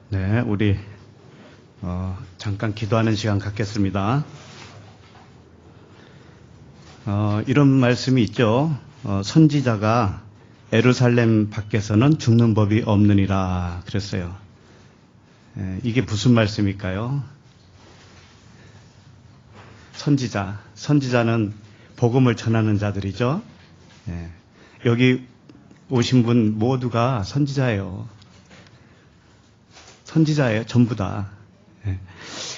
네, 우리 잠깐 기도하는 시간 갖겠습니다. 이런 말씀이 있죠. 선지자가 예루살렘 밖에서는 죽는 법이 없느니라 그랬어요. 이게 무슨 말씀일까요? 선지자는 복음을 전하는 자들이죠. 여기 오신 분 모두가 선지자예요. 전부 다.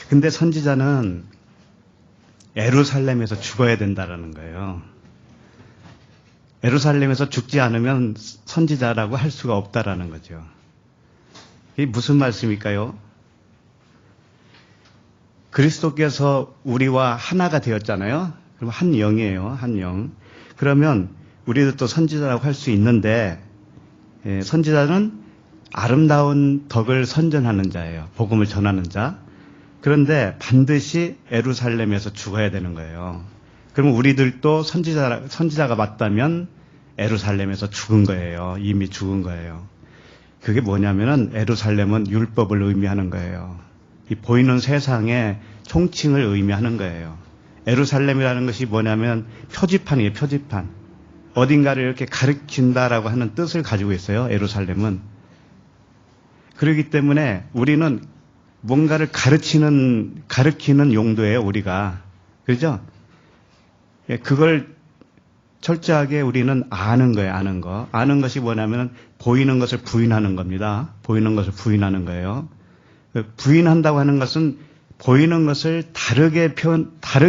근데 선지자는 예루살렘에서 죽어야 된다라는 거예요. 예루살렘에서 죽지 않으면 선지자라고 할 수가 없다라는 거죠. 이게 무슨 말씀일까요? 그리스도께서 우리와 하나가 되었잖아요. 그럼 한 영이에요. 한 영. 그러면 우리도 또 선지자라고 할 수 있는데, 선지자는 아름다운 덕을 선전하는 자예요. 복음을 전하는 자. 그런데 반드시 예루살렘에서 죽어야 되는 거예요. 그럼 우리들도 선지자가 맞다면 예루살렘에서 죽은 거예요. 이미 죽은 거예요. 그게 뭐냐면은 예루살렘은 율법을 의미하는 거예요. 이 보이는 세상의 총칭을 의미하는 거예요. 예루살렘이라는 것이 뭐냐면 표지판이에요. 표지판. 어딘가를 이렇게 가리킨다라고 하는 뜻을 가지고 있어요. 예루살렘은. 그렇기 때문에 우리는 뭔가를 가르치는 용도예요, 우리가. 그죠? 그걸 철저하게 우리는 아는 거예요, 아는 거. 아는 것이 뭐냐면 보이는 것을 부인하는 겁니다. 보이는 것을 부인하는 거예요. 부인한다고 하는 것은 보이는 것을 다르게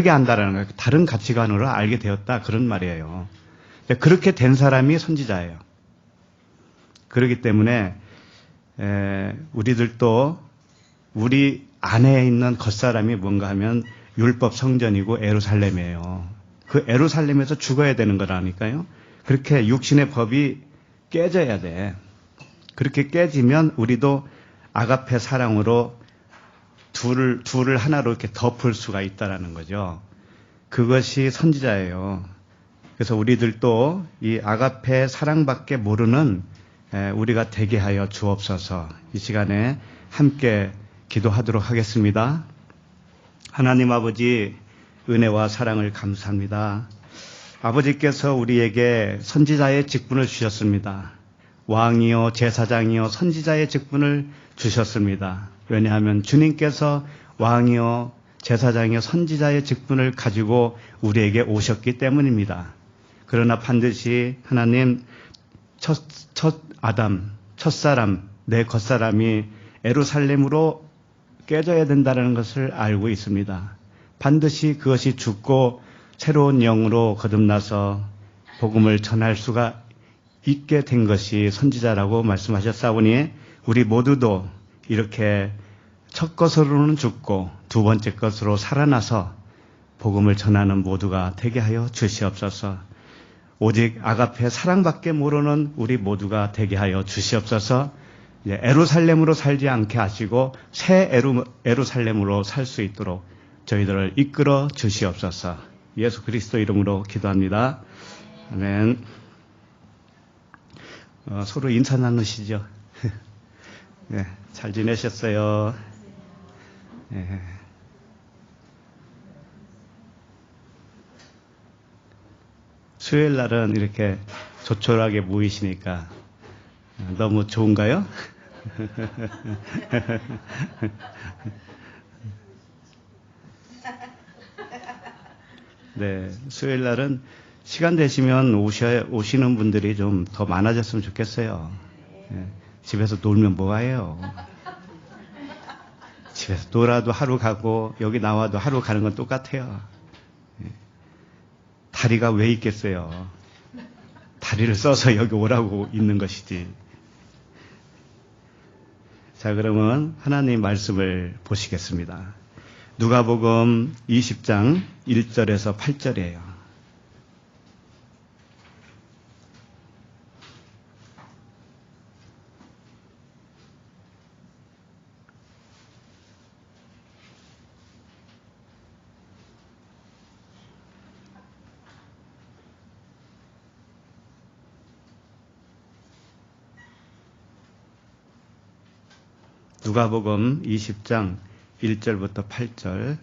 안다라는 거예요. 다른 가치관으로 알게 되었다. 그런 말이에요. 그렇게 된 사람이 선지자예요. 그렇기 때문에 우리들도 우리 안에 있는 겉사람이 뭔가 하면 율법 성전이고 예루살렘이에요. 그 예루살렘에서 죽어야 되는 거라니까요. 그렇게 육신의 법이 깨져야 돼. 그렇게 깨지면 우리도 아가페 사랑으로 둘을 하나로 이렇게 덮을 수가 있다라는 거죠. 그것이 선지자예요. 그래서 우리들도 이 아가페 사랑밖에 모르는 우리가 되게 하여 주옵소서. 이 시간에 함께 기도하도록 하겠습니다. 하나님 아버지, 은혜와 사랑을 감사합니다. 아버지께서 우리에게 선지자의 직분을 주셨습니다. 왕이요, 제사장이요, 선지자의 직분을 주셨습니다. 왜냐하면 주님께서 왕이요, 제사장이요, 선지자의 직분을 가지고 우리에게 오셨기 때문입니다. 그러나 반드시 하나님 첫사람, 내 겉사람이 예루살렘으로 깨져야 된다는 것을 알고 있습니다. 반드시 그것이 죽고 새로운 영으로 거듭나서 복음을 전할 수가 있게 된 것이 선지자라고 말씀하셨사오니 우리 모두도 이렇게 첫 것으로는 죽고 두 번째 것으로 살아나서 복음을 전하는 모두가 되게 하여 주시옵소서. 오직 아가페 사랑밖에 모르는 우리 모두가 되게 하여 주시옵소서. 예루살렘으로 살지 않게 하시고 새 예루살렘으로 살 수 있도록 저희들을 이끌어 주시옵소서. 예수 그리스도 이름으로 기도합니다. 아멘. 서로 인사 나누시죠. 네, 잘 지내셨어요. 네. 수요일 날은 이렇게 조촐하게 모이시니까 너무 좋은가요? 네, 수요일 날은 시간 되시면 오시는 분들이 좀 더 많아졌으면 좋겠어요. 네, 집에서 놀면 뭐해요? 집에서 놀아도 하루 가고 여기 나와도 하루 가는 건 똑같아요. 네, 다리가 왜 있겠어요? 다리를 써서 여기 오라고 있는 것이지. 자, 그러면 하나님 말씀을 보시겠습니다. 누가복음 20장 1절에서 8절이에요. 누가복음 20장 1절부터 8절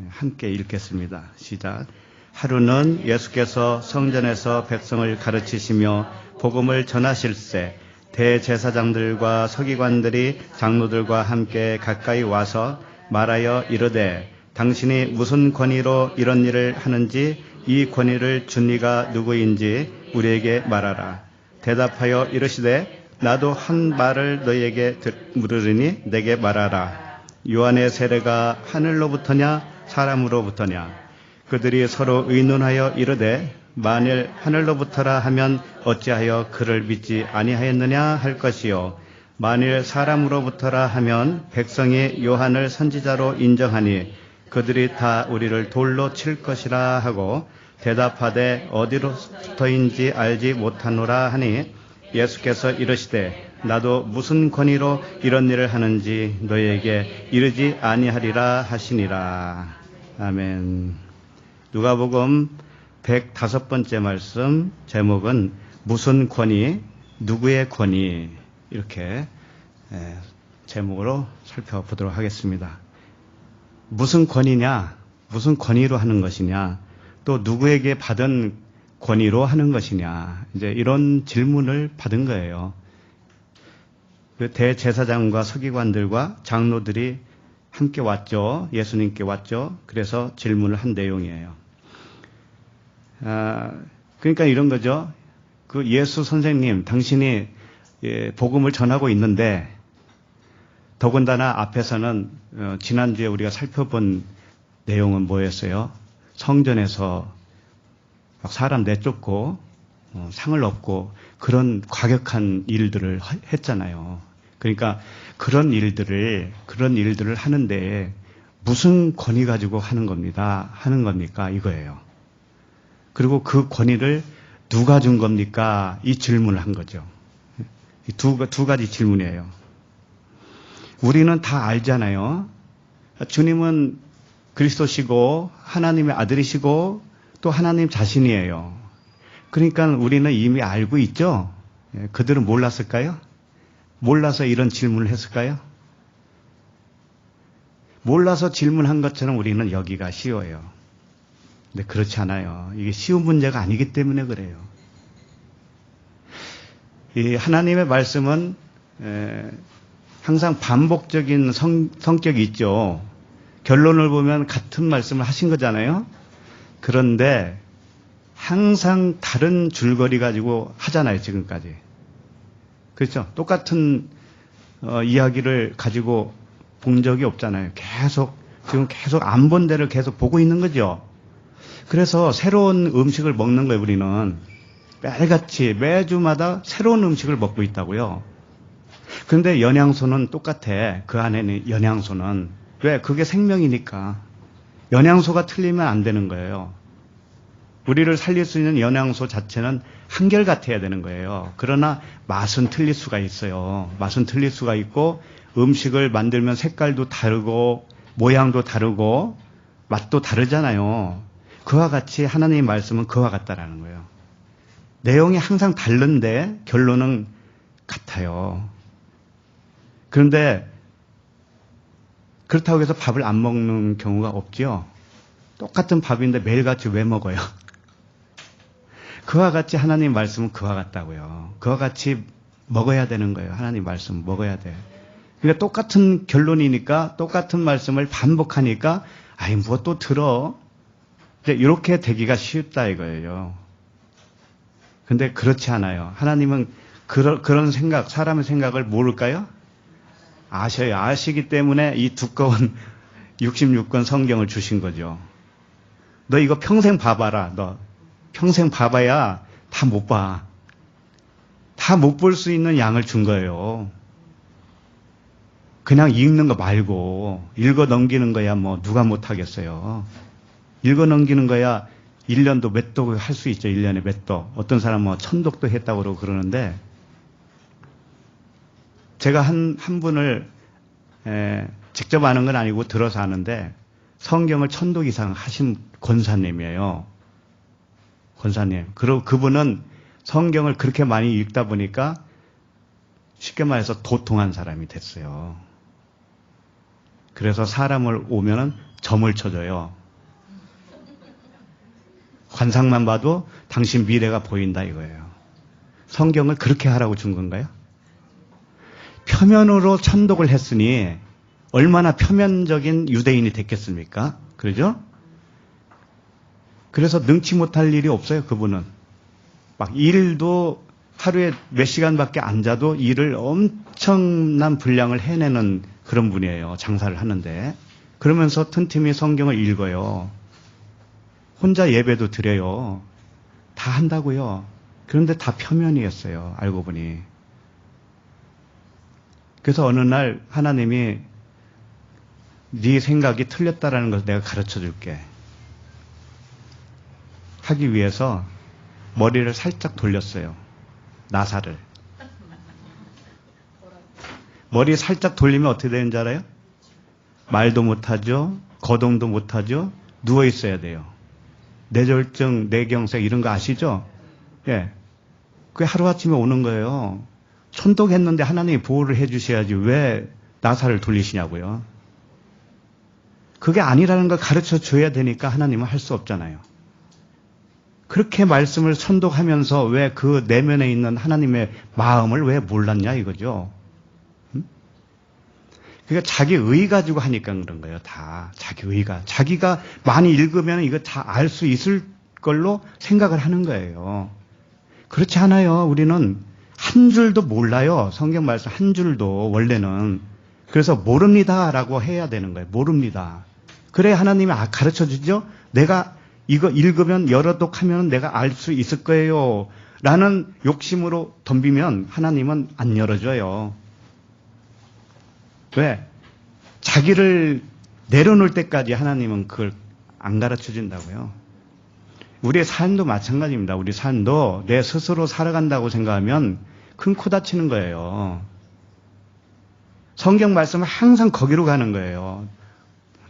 함께 읽겠습니다. 시작. 하루는 예수께서 성전에서 백성을 가르치시며 복음을 전하실새 대제사장들과 서기관들이 장로들과 함께 가까이 와서 말하여 이르되 당신이 무슨 권위로 이런 일을 하는지 이 권위를 준 이가 누구인지 우리에게 말하라. 대답하여 이르시되 나도 한 말을 너희에게 물으리니 내게 말하라. 요한의 세례가 하늘로부터냐 사람으로부터냐? 그들이 서로 의논하여 이르되 만일 하늘로부터라 하면 어찌하여 그를 믿지 아니하였느냐 할 것이요 만일 사람으로부터라 하면 백성이 요한을 선지자로 인정하니 그들이 다 우리를 돌로 칠 것이라 하고 대답하되 어디로부터인지 알지 못하노라 하니 예수께서 이르시되 나도 무슨 권위로 이런 일을 하는지 너희에게 이르지 아니하리라 하시니라. 아멘. 누가복음 105번째 말씀 제목은 무슨 권위, 누구의 권위 이렇게 제목으로 살펴보도록 하겠습니다. 무슨 권위냐, 무슨 권위로 하는 것이냐, 또 누구에게 받은 권위로 하는 것이냐, 이제 이런 질문을 받은 거예요. 그 대제사장과 서기관들과 장로들이 함께 왔죠. 예수님께 왔죠. 그래서 질문을 한 내용이에요. 그러니까 이런 거죠. 그 예수 선생님, 당신이 복음을 전하고 있는데 더군다나 앞에서는 지난주에 우리가 살펴본 내용은 뭐였어요? 성전에서 막 사람 내쫓고 상을 얻고 그런 과격한 일들을 했잖아요. 그러니까 그런 일들을 하는데 무슨 권위 가지고 하는 겁니까? 이거예요. 그리고 그 권위를 누가 준 겁니까? 이 질문을 한 거죠. 두 가지 질문이에요. 우리는 다 알잖아요. 주님은 그리스도시고 하나님의 아들이시고 또 하나님 자신이에요. 그러니까 우리는 이미 알고 있죠. 그들은 몰랐을까요? 몰라서 이런 질문을 했을까요? 몰라서 질문한 것처럼 우리는 여기가 쉬워요. 근데 그렇지 않아요. 이게 쉬운 문제가 아니기 때문에 그래요. 이 하나님의 말씀은 항상 반복적인 성격이 있죠. 결론을 보면 같은 말씀을 하신 거잖아요. 그런데 항상 다른 줄거리 가지고 하잖아요. 지금까지. 그렇죠? 똑같은 이야기를 가지고 본 적이 없잖아요. 지금 계속 안 본 데를 계속 보고 있는 거죠. 그래서 새로운 음식을 먹는 거예요. 우리는 매일같이 매주마다 새로운 음식을 먹고 있다고요. 그런데 영양소는 똑같아. 그 안에는 영양소는. 왜? 그게 생명이니까. 영양소가 틀리면 안 되는 거예요. 우리를 살릴 수 있는 영양소 자체는 한결같아야 되는 거예요. 그러나 맛은 틀릴 수가 있어요. 맛은 틀릴 수가 있고 음식을 만들면 색깔도 다르고 모양도 다르고 맛도 다르잖아요. 그와 같이 하나님의 말씀은 그와 같다라는 거예요. 내용이 항상 다른데 결론은 같아요. 그런데 그렇다고 해서 밥을 안 먹는 경우가 없죠. 똑같은 밥인데 매일같이 왜 먹어요? 그와 같이 하나님 말씀은 그와 같다고요. 그와 같이 먹어야 되는 거예요. 하나님 말씀 먹어야 돼. 그러니까 똑같은 결론이니까 똑같은 말씀을 반복하니까 뭐 또 들어. 이렇게 되기가 쉽다 이거예요. 근데 그렇지 않아요. 하나님은 그런 생각, 사람의 생각을 모를까요? 아셔요. 아시기 때문에 이 두꺼운 66권 성경을 주신 거죠. 너 이거 평생 봐봐라. 너 평생 봐봐야 다 못 봐. 다 못 볼 수 있는 양을 준 거예요. 그냥 읽는 거 말고 읽어 넘기는 거야 뭐 누가 못 하겠어요. 읽어 넘기는 거야 1년도 몇 독 할 수 있죠. 1년에 몇 독. 어떤 사람은 뭐 1000독도 했다고 그러고 그러는데 제가 한 분을 직접 아는 건 아니고 들어서 아는데 성경을 1000독 이상 하신 권사님이에요. 권사님. 그리고 그분은 성경을 그렇게 많이 읽다 보니까 쉽게 말해서 도통한 사람이 됐어요. 그래서 사람을 오면은 점을 쳐줘요. 관상만 봐도 당신 미래가 보인다 이거예요. 성경을 그렇게 하라고 준 건가요? 표면으로 천독을 했으니 얼마나 표면적인 유대인이 됐겠습니까? 그러죠? 그래서 능치 못할 일이 없어요, 그분은. 막 일도 하루에 몇 시간밖에 안 자도 일을 엄청난 분량을 해내는 그런 분이에요. 장사를 하는데. 그러면서 틈틈이 성경을 읽어요. 혼자 예배도 드려요. 다 한다고요. 그런데 다 표면이었어요. 알고 보니. 그래서 어느 날 하나님이 네 생각이 틀렸다라는 것을 내가 가르쳐 줄게. 하기 위해서 머리를 살짝 돌렸어요. 나사를. 머리 살짝 돌리면 어떻게 되는지 알아요? 말도 못하죠. 거동도 못하죠. 누워 있어야 돼요. 뇌졸중, 뇌경색 이런 거 아시죠? 예. 그게 하루아침에 오는 거예요. 천독했는데 하나님이 보호를 해 주셔야지 왜 나사를 돌리시냐고요. 그게 아니라는 걸 가르쳐 줘야 되니까 하나님은 할 수 없잖아요. 그렇게 말씀을 선독하면서 왜 그 내면에 있는 하나님의 마음을 왜 몰랐냐 이거죠. 그러니까 자기 의 가지고 하니까 그런 거예요. 다 자기 의가. 자기가 많이 읽으면 이거 다 알 수 있을 걸로 생각을 하는 거예요. 그렇지 않아요. 우리는 한 줄도 몰라요. 성경 말씀 한 줄도 원래는. 그래서 모릅니다라고 해야 되는 거예요. 모릅니다. 그래 하나님이 가르쳐 주죠. 내가 이거 읽으면 여러 독하면 내가 알 수 있을 거예요. 라는 욕심으로 덤비면 하나님은 안 열어줘요. 왜? 자기를 내려놓을 때까지 하나님은 그걸 안 가르쳐 준다고요. 우리의 삶도 마찬가지입니다. 우리 삶도 내 스스로 살아간다고 생각하면 큰 코 다치는 거예요. 성경 말씀은 항상 거기로 가는 거예요.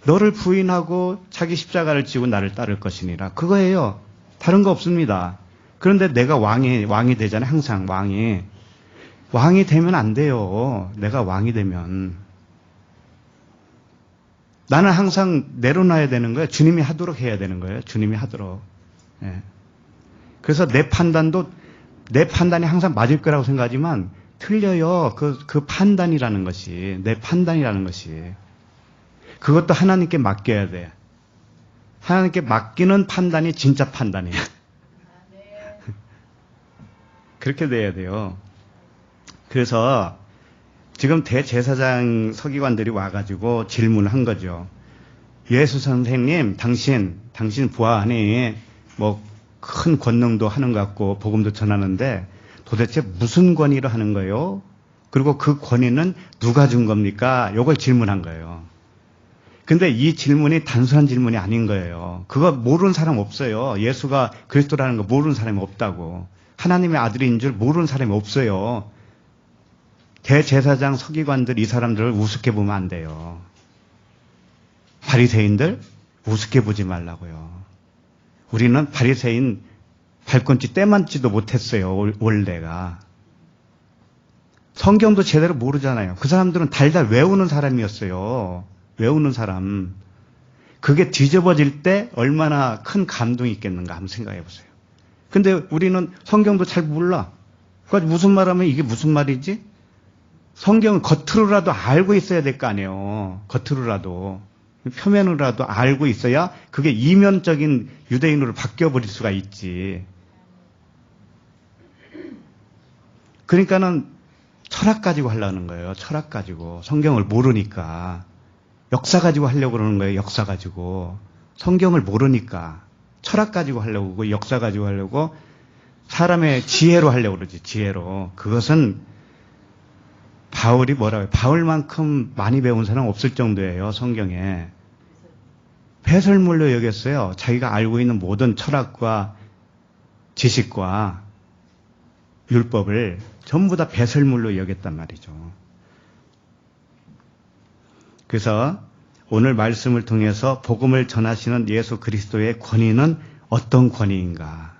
너를 부인하고 자기 십자가를 지고 나를 따를 것이니라. 그거예요. 다른 거 없습니다. 그런데 내가 왕이 되잖아요. 항상 왕이 되면 안 돼요. 내가 왕이 되면. 나는 항상 내려놔야 되는 거예요. 주님이 하도록 해야 되는 거예요. 주님이 하도록. 예. 그래서 내 판단이 항상 맞을 거라고 생각하지만 틀려요. 그 판단이라는 것이, 내 판단이라는 것이. 그것도 하나님께 맡겨야 돼. 하나님께 맡기는 판단이 진짜 판단이야. 그렇게 돼야 돼요. 그래서 지금 대제사장 서기관들이 와가지고 질문을 한 거죠. 예수 선생님, 당신 부하하니 큰 권능도 하는 것 같고 복음도 전하는데 도대체 무슨 권위로 하는 거예요? 그리고 그 권위는 누가 준 겁니까? 이걸 질문한 거예요. 근데 이 질문이 단순한 질문이 아닌 거예요. 그거 모르는 사람 없어요. 예수가 그리스도라는 거 모르는 사람이 없다고. 하나님의 아들인 줄 모르는 사람이 없어요. 대제사장 서기관들 이 사람들을 우습게 보면 안 돼요. 바리새인들 우습게 보지 말라고요. 우리는 바리새인 발꿈치 떼만지도 못했어요. 원래가. 성경도 제대로 모르잖아요. 그 사람들은 달달 외우는 사람이었어요. 외우는 사람. 그게 뒤집어질 때 얼마나 큰 감동이 있겠는가 한번 생각해 보세요. 근데 우리는 성경도 잘 몰라. 그러니까 무슨 말하면 이게 무슨 말이지? 성경은 겉으로라도 알고 있어야 될 거 아니에요. 겉으로라도. 표면으로라도 알고 있어야 그게 이면적인 유대인으로 바뀌어버릴 수가 있지. 그러니까는 철학 가지고 하려는 거예요. 철학 가지고. 성경을 모르니까. 역사 가지고 하려고 그러는 거예요. 역사 가지고. 성경을 모르니까. 철학 가지고 하려고 그러고 역사 가지고 하려고 사람의 지혜로 하려고 그러지. 지혜로. 그것은 바울이 뭐라고 해요? 바울만큼 많이 배운 사람 없을 정도예요. 성경에. 배설물로 여겼어요. 자기가 알고 있는 모든 철학과 지식과 율법을 전부 다 배설물로 여겼단 말이죠. 그래서 오늘 말씀을 통해서 복음을 전하시는 예수 그리스도의 권위는 어떤 권위인가?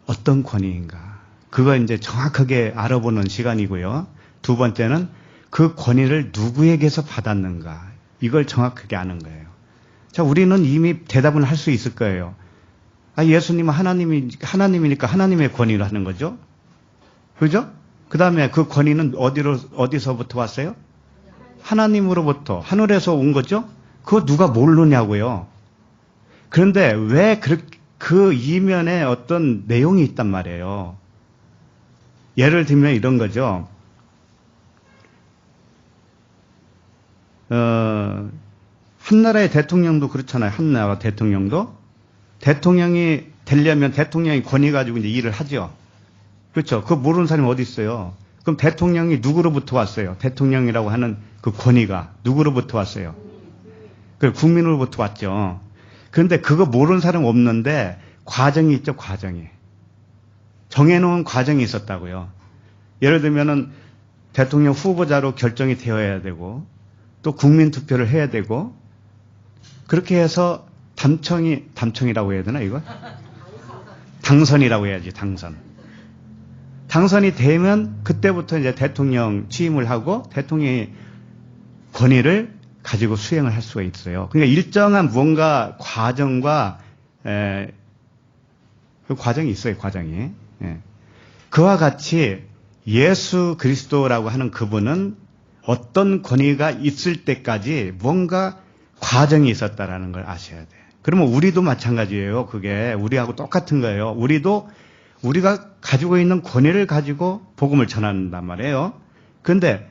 어떤 권위인가? 그거 이제 정확하게 알아보는 시간이고요. 두 번째는 그 권위를 누구에게서 받았는가. 이걸 정확하게 아는 거예요. 자, 우리는 이미 대답은 할 수 있을 거예요. 아, 예수님은 하나님이니까 하나님의 권위를 하는 거죠. 그죠? 그 다음에 그 권위는 어디서부터 왔어요? 하나님으로부터, 하늘에서 온 거죠? 그거 누가 모르냐고요. 그런데 왜 그 이면에 어떤 내용이 있단 말이에요. 예를 들면 이런 거죠. 한 나라의 대통령도 그렇잖아요. 한 나라 대통령도. 대통령이 되려면 대통령이 권위 가지고 이제 일을 하죠. 그렇죠. 그거 모르는 사람이 어디 있어요. 그럼 대통령이 누구로부터 왔어요? 대통령이라고 하는 그 권위가 누구로부터 왔어요? 그 국민으로부터 왔죠. 그런데 그거 모르는 사람 없는데 과정이 있죠, 과정이. 정해놓은 과정이 있었다고요. 예를 들면은 대통령 후보자로 결정이 되어야 되고 또 국민 투표를 해야 되고 그렇게 해서 담청이라고 해야 되나 이거? 당선이라고 해야지, 당선. 당선이 되면 그때부터 이제 대통령 취임을 하고 대통령이 권위를 가지고 수행을 할 수가 있어요. 그러니까 일정한 무언가 과정과 그 과정이 있어요, 과정이. 예. 그와 같이 예수 그리스도라고 하는 그분은 어떤 권위가 있을 때까지 뭔가 과정이 있었다라는 걸 아셔야 돼요. 그러면 우리도 마찬가지예요. 그게 우리하고 똑같은 거예요. 우리가 가지고 있는 권위를 가지고 복음을 전한단 말이에요. 그런데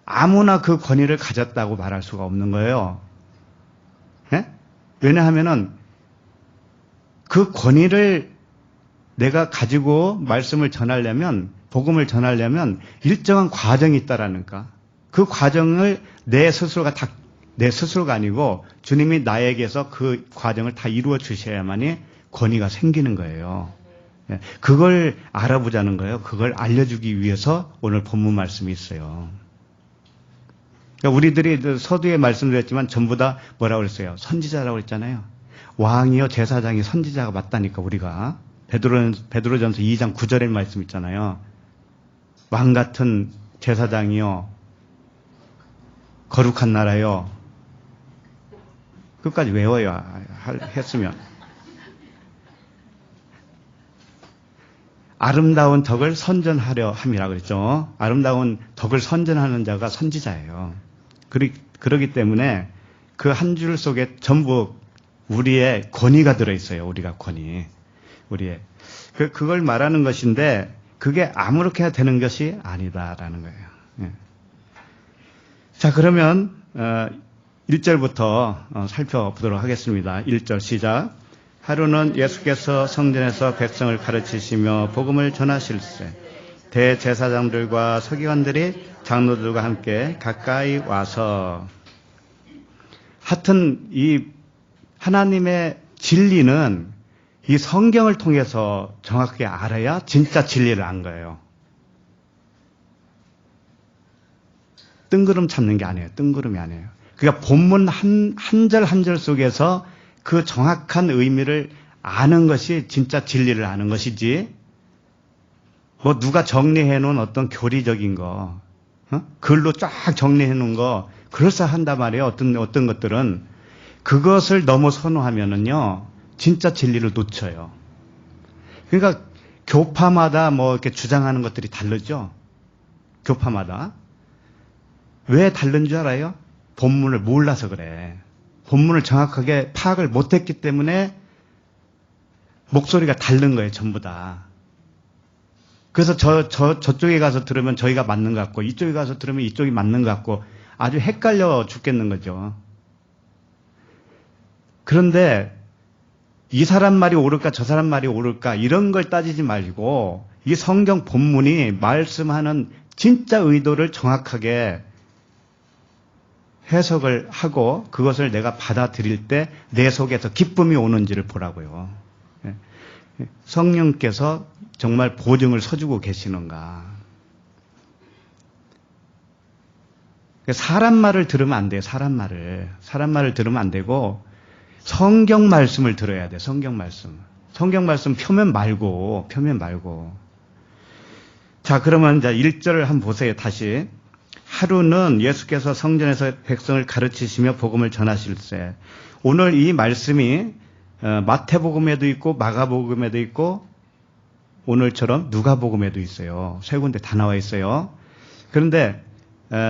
아무나 그 권위를 가졌다고 말할 수가 없는 거예요. 네? 왜냐하면은 그 권위를 내가 가지고 말씀을 전하려면, 복음을 전하려면 일정한 과정이 있다라니까. 그 과정을 내 스스로가 아니고 주님이 나에게서 그 과정을 다 이루어 주셔야만이 권위가 생기는 거예요. 그걸 알아보자는 거예요. 그걸 알려주기 위해서 오늘 본문 말씀이 있어요. 그러니까 우리들이 서두에 말씀드렸지만 전부 다 뭐라고 그랬어요? 선지자라고 그랬잖아요. 왕이요 제사장이 선지자가 맞다니까 우리가. 베드로전서 2장 9절의 말씀 있잖아요. 왕 같은 제사장이요 거룩한 나라요. 끝까지 외워야 했으면. 아름다운 덕을 선전하려 함이라 그랬죠. 아름다운 덕을 선전하는 자가 선지자예요. 그러기 때문에 그 한 줄 속에 전부 우리의 권위가 들어있어요. 우리가 권위. 우리의. 그걸 말하는 것인데 그게 아무렇게 되는 것이 아니다라는 거예요. 예. 자, 그러면 1절부터 살펴보도록 하겠습니다. 1절 시작. 하루는 예수께서 성전에서 백성을 가르치시며 복음을 전하실세 대제사장들과 서기관들이 장로들과 함께 가까이 와서 하여튼 이 하나님의 진리는 이 성경을 통해서 정확하게 알아야 진짜 진리를 안 거예요. 뜬구름 찾는 게 아니에요. 뜬구름이 아니에요. 그러니까 본문 한 절 한 절 속에서 그 정확한 의미를 아는 것이 진짜 진리를 아는 것이지, 뭐 누가 정리해 놓은 어떤 교리적인 거, 글로 쫙 정리해 놓은 거, 그럴싸한단 말이에요. 어떤 것들은. 그것을 너무 선호하면은요, 진짜 진리를 놓쳐요. 그러니까 교파마다 뭐 이렇게 주장하는 것들이 다르죠? 교파마다. 왜 다른 줄 알아요? 본문을 몰라서 그래. 본문을 정확하게 파악을 못했기 때문에 목소리가 다른 거예요, 전부 다. 그래서 저쪽에 가서 들으면 저희가 맞는 것 같고, 이쪽에 가서 들으면 이쪽이 맞는 것 같고, 아주 헷갈려 죽겠는 거죠. 그런데 이 사람 말이 옳을까, 저 사람 말이 옳을까, 이런 걸 따지지 말고, 이 성경 본문이 말씀하는 진짜 의도를 정확하게 해석을 하고 그것을 내가 받아들일 때 내 속에서 기쁨이 오는지를 보라고요. 성령께서 정말 보증을 서주고 계시는가. 사람 말을 들으면 안 돼요. 사람 말을 들으면 안 되고 성경 말씀을 들어야 돼. 성경 말씀 표면 말고. 자, 그러면 이제 1절을 한번 보세요. 다시. 하루는 예수께서 성전에서 백성을 가르치시며 복음을 전하실세. 오늘 이 말씀이 마태복음에도 있고 마가복음에도 있고 오늘처럼 누가복음에도 있어요. 세 군데 다 나와 있어요. 그런데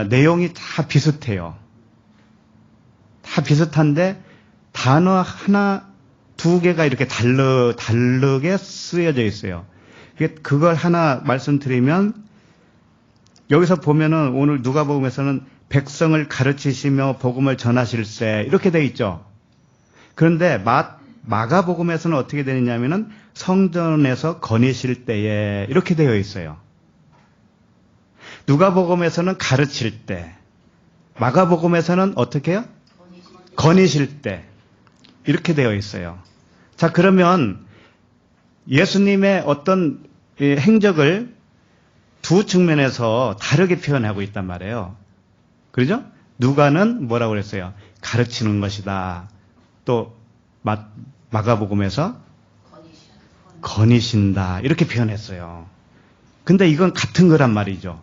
내용이 다 비슷해요. 다 비슷한데 단어 하나, 두 개가 이렇게 다르게 쓰여져 있어요. 그걸 하나 말씀드리면 여기서 보면은 오늘 누가복음에서는 백성을 가르치시며 복음을 전하실세 이렇게 돼 있죠. 그런데 마가복음에서는 어떻게 되느냐면은 성전에서 거니실 때에 이렇게 되어 있어요. 누가복음에서는 가르칠 때, 마가복음에서는 어떻게 해요? 거니실 때 이렇게 되어 있어요. 자, 그러면 예수님의 어떤 행적을 두 측면에서 다르게 표현하고 있단 말이에요. 그러죠? 누가는 뭐라고 그랬어요? 가르치는 것이다. 또 마가복음에서 거니신다. 이렇게 표현했어요. 근데 이건 같은 거란 말이죠.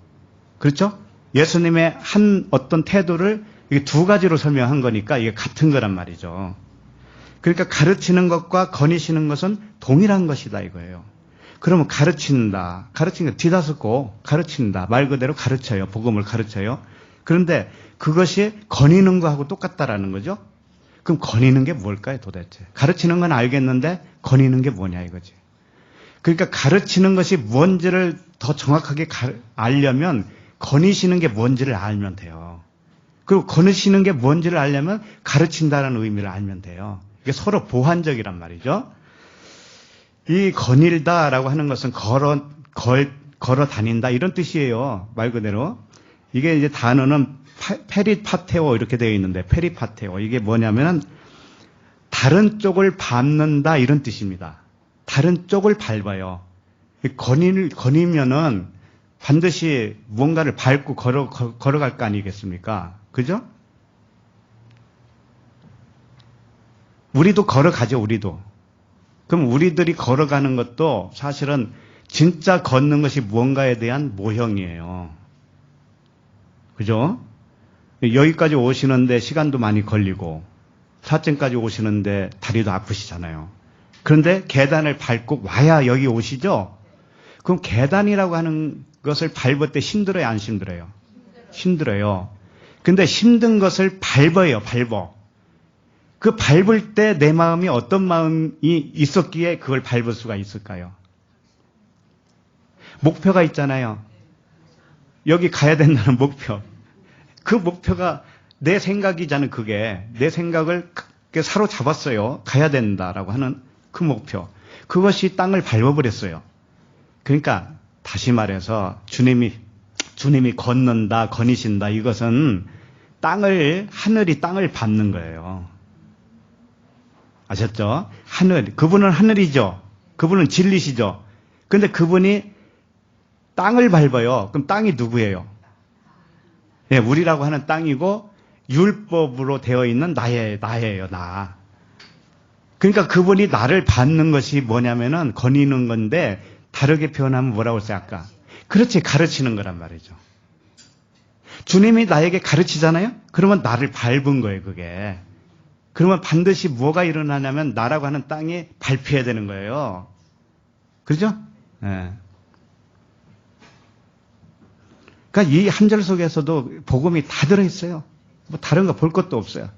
그렇죠? 예수님의 한 어떤 태도를 이게 두 가지로 설명한 거니까 이게 같은 거란 말이죠. 그러니까 가르치는 것과 거니시는 것은 동일한 것이다 이거예요. 그러면 가르친다. 가르치는 거 뒤다섯고 가르친다. 말 그대로 가르쳐요. 복음을 가르쳐요. 그런데 그것이 거니는 거하고 똑같다라는 거죠. 그럼 거니는 게 뭘까요 도대체? 가르치는 건 알겠는데 거니는 게 뭐냐 이거지. 그러니까 가르치는 것이 뭔지를 더 정확하게 알려면 거니시는 게 뭔지를 알면 돼요. 그리고 거니시는 게 뭔지를 알려면 가르친다는 의미를 알면 돼요. 이게 서로 보완적이란 말이죠. 이 거닐다라고 하는 것은 걸어 다닌다 이런 뜻이에요. 말 그대로. 이게 이제 단어는 페리파테오 이렇게 되어 있는데 페리파테오 이게 뭐냐면은 다른 쪽을 밟는다 이런 뜻입니다. 다른 쪽을 밟아요. 거니면은 반드시 무언가를 밟고 걸어갈 거 아니겠습니까? 그죠? 우리도 걸어가죠, 우리도. 그럼 우리들이 걸어가는 것도 사실은 진짜 걷는 것이 무언가에 대한 모형이에요. 그죠? 여기까지 오시는데 시간도 많이 걸리고, 4층까지 오시는데 다리도 아프시잖아요. 그런데 계단을 밟고 와야 여기 오시죠? 그럼 계단이라고 하는 것을 밟을 때 힘들어요, 안 힘들어요? 힘들어요. 근데 힘든 것을 밟아요, 밟어. 그 밟을 때 내 마음이 어떤 마음이 있었기에 그걸 밟을 수가 있을까요? 목표가 있잖아요. 여기 가야 된다는 목표. 그 목표가 내 생각이잖아요, 그게. 내 생각을 사로잡았어요. 가야 된다라고 하는 그 목표. 그것이 땅을 밟아버렸어요. 그러니까 다시 말해서 주님이 걷는다, 거니신다 이것은 하늘이 땅을 밟는 거예요. 아셨죠? 그분은 하늘이죠. 그분은 진리시죠. 근데 그분이 땅을 밟아요. 그럼 땅이 누구예요? 예, 우리라고 하는 땅이고 율법으로 되어 있는 나예요, 나. 그러니까 그분이 나를 밟는 것이 뭐냐면은 거니는 건데 다르게 표현하면 뭐라고 했어요, 아까? 그렇지, 가르치는 거란 말이죠. 주님이 나에게 가르치잖아요? 그러면 나를 밟은 거예요, 그게. 그러면 반드시 뭐가 일어나냐면 나라고 하는 땅이 밟혀야 되는 거예요. 그렇죠? 네. 그러니까 이 한 절 속에서도 복음이 다 들어있어요. 뭐 다른 거 볼 것도 없어요.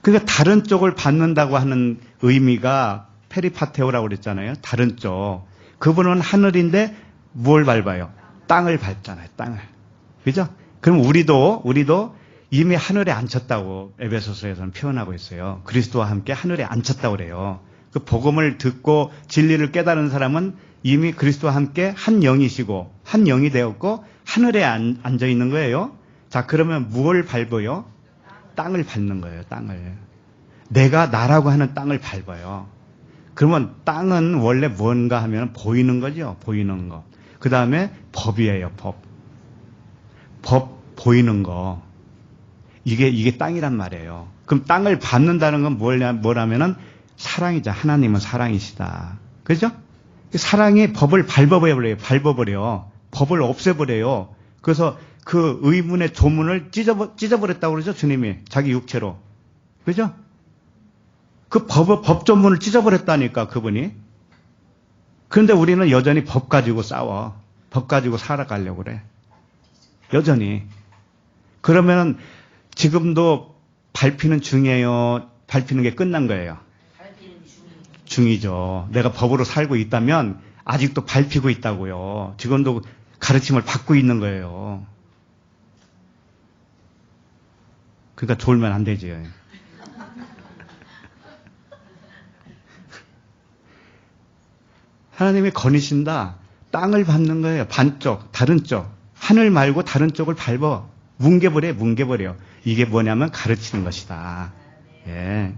그러니까 다른 쪽을 받는다고 하는 의미가 페리파테오라고 그랬잖아요. 다른 쪽. 그분은 하늘인데 뭘 밟아요? 땅을 밟잖아요. 땅을. 그죠? 그럼 우리도 이미 하늘에 앉혔다고 에베소서에서는 표현하고 있어요. 그리스도와 함께 하늘에 앉혔다고 그래요. 그 복음을 듣고 진리를 깨달은 사람은 이미 그리스도와 함께 한 영이시고 한 영이 되었고 하늘에 앉아 있는 거예요. 자, 그러면 무엇을 밟아요? 땅을 밟는 거예요. 땅을. 내가 나라고 하는 땅을 밟아요. 그러면 땅은 원래 뭔가 하면 보이는 거죠. 보이는 거. 그 다음에 법이에요. 법 보이는 거. 이게 땅이란 말이에요. 그럼 땅을 밟는다는 건 뭐라면은 사랑이죠. 하나님은 사랑이시다. 그죠? 사랑이 법을 밟아버려요. 밟아버려. 법을 없애버려요. 그래서 그 의문의 조문을 찢어버렸다고 그러죠. 주님이. 자기 육체로. 그죠? 그 법 조문을 찢어버렸다니까, 그분이. 그런데 우리는 여전히 법 가지고 싸워. 법 가지고 살아가려고 그래. 여전히. 그러면 지금도 밟히는 중이에요? 밟히는 게 끝난 거예요? 중이죠. 내가 법으로 살고 있다면 아직도 밟히고 있다고요. 지금도 가르침을 받고 있는 거예요. 그러니까 졸면 안 되지. 하나님이 거니신다. 땅을 밟는 거예요. 반쪽, 다른 쪽. 하늘 말고 다른 쪽을 밟아. 뭉개버려. 이게 뭐냐면 가르치는 것이다. 예.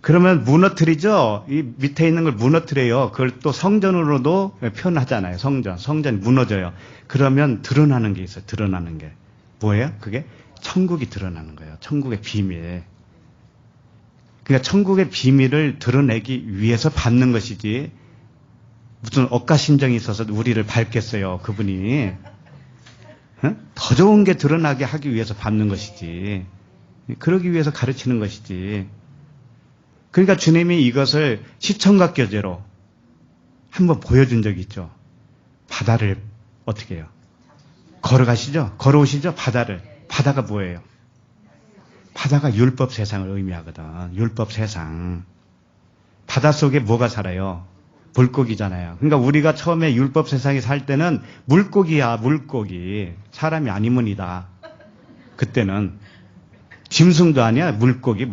그러면 무너뜨리죠? 이 밑에 있는 걸 무너뜨려요. 그걸 또 성전으로도 표현하잖아요. 성전이 무너져요. 그러면 드러나는 게 있어요. 드러나는 게. 뭐예요? 그게 천국이 드러나는 거예요. 천국의 비밀. 그러니까 천국의 비밀을 드러내기 위해서 밟는 것이지 무슨 억가심정이 있어서 우리를 밟겠어요. 그분이. 더 좋은 게 드러나게 하기 위해서 밟는 것이지. 그러기 위해서 가르치는 것이지. 그러니까 주님이 이것을 시청각 교제로 한번 보여준 적이 있죠. 바다를 어떻게 해요? 걸어가시죠? 걸어오시죠? 바다를. 바다가 뭐예요? 바다가 율법 세상을 의미하거든. 율법 세상. 바다 속에 뭐가 살아요? 물고기잖아요. 그러니까 우리가 처음에 율법 세상에 살 때는 물고기야, 물고기. 사람이 아니문이다. 그때는 짐승도 아니야, 물고기.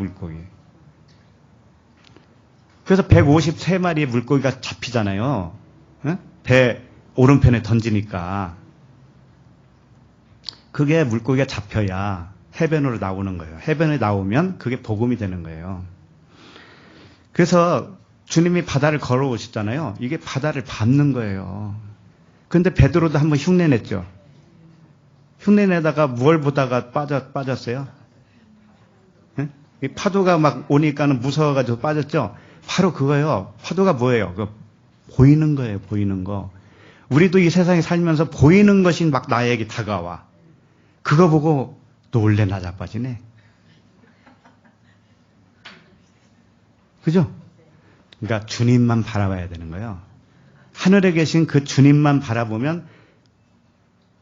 그래서 153마리의 물고기가 잡히잖아요. 배 오른편에 던지니까. 그게 물고기가 잡혀야 해변으로 나오는 거예요. 해변에 나오면 그게 복음이 되는 거예요. 그래서 주님이 바다를 걸어오셨잖아요. 이게 바다를 밟는 거예요. 그런데 베드로도 한번 흉내냈죠. 흉내내다가 뭘 보다가 빠졌어요? 네? 이 파도가 막 오니까는 무서워가지고 빠졌죠? 바로 그거예요. 파도가 뭐예요? 보이는 거예요. 보이는 거. 우리도 이 세상에 살면서 보이는 것이 막 나에게 다가와. 그거 보고 놀래 나자빠지네. 그죠? 그러니까 주님만 바라봐야 되는 거예요. 하늘에 계신 그 주님만 바라보면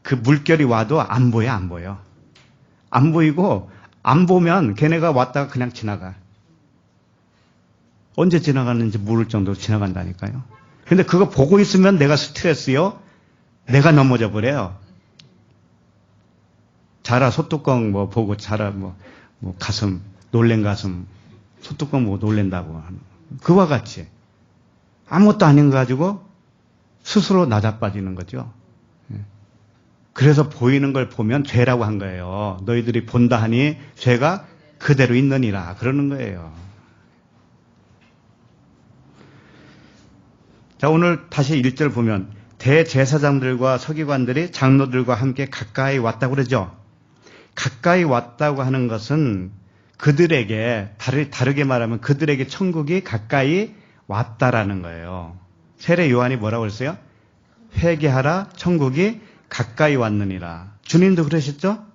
그 물결이 와도 안 보여. 안 보이고 안 보면 걔네가 왔다가 그냥 지나가. 언제 지나가는지 모를 정도로 지나간다니까요. 근데 그거 보고 있으면 내가 스트레스요. 내가 넘어져 버려요. 자라 소뚜껑 뭐 보고 자라 뭐 가슴 놀랜 가슴 소뚜껑 보고 놀랜다고 하는 그와 같이 아무것도 아닌 거 가지고 스스로 낮아빠지는 거죠. 그래서 보이는 걸 보면 죄라고 한 거예요. 너희들이 본다 하니 죄가 그대로 있느니라 그러는 거예요. 자, 오늘 다시 1절 보면 대제사장들과 서기관들이 장로들과 함께 가까이 왔다고 그러죠. 가까이 왔다고 하는 것은 그들에게 다르게 말하면 그들에게 천국이 가까이 왔다라는 거예요. 세례 요한이 뭐라고 했어요? 회개하라 천국이 가까이 왔느니라. 주님도 그러셨죠?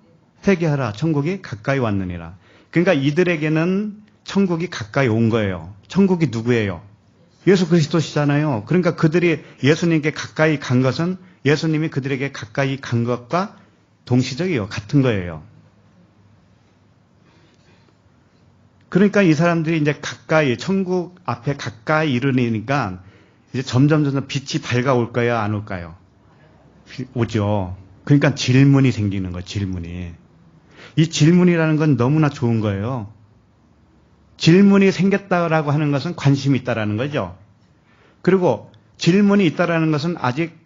회개하라 천국이 가까이 왔느니라. 그러니까 이들에게는 천국이 가까이 온 거예요. 천국이 누구예요? 예수 그리스도시잖아요. 그러니까 그들이 예수님께 가까이 간 것은 예수님이 그들에게 가까이 간 것과 동시적이에요. 같은 거예요. 그러니까 이 사람들이 이제 가까이, 천국 앞에 가까이 이르니까 이제 점점 빛이 밝아올 까요? 안 올까요? 오죠. 그러니까 질문이 생기는 거예요. 질문이. 이 질문이라는 건 너무나 좋은 거예요. 질문이 생겼다라고 하는 것은 관심이 있다라는 거죠. 그리고 질문이 있다라는 것은 아직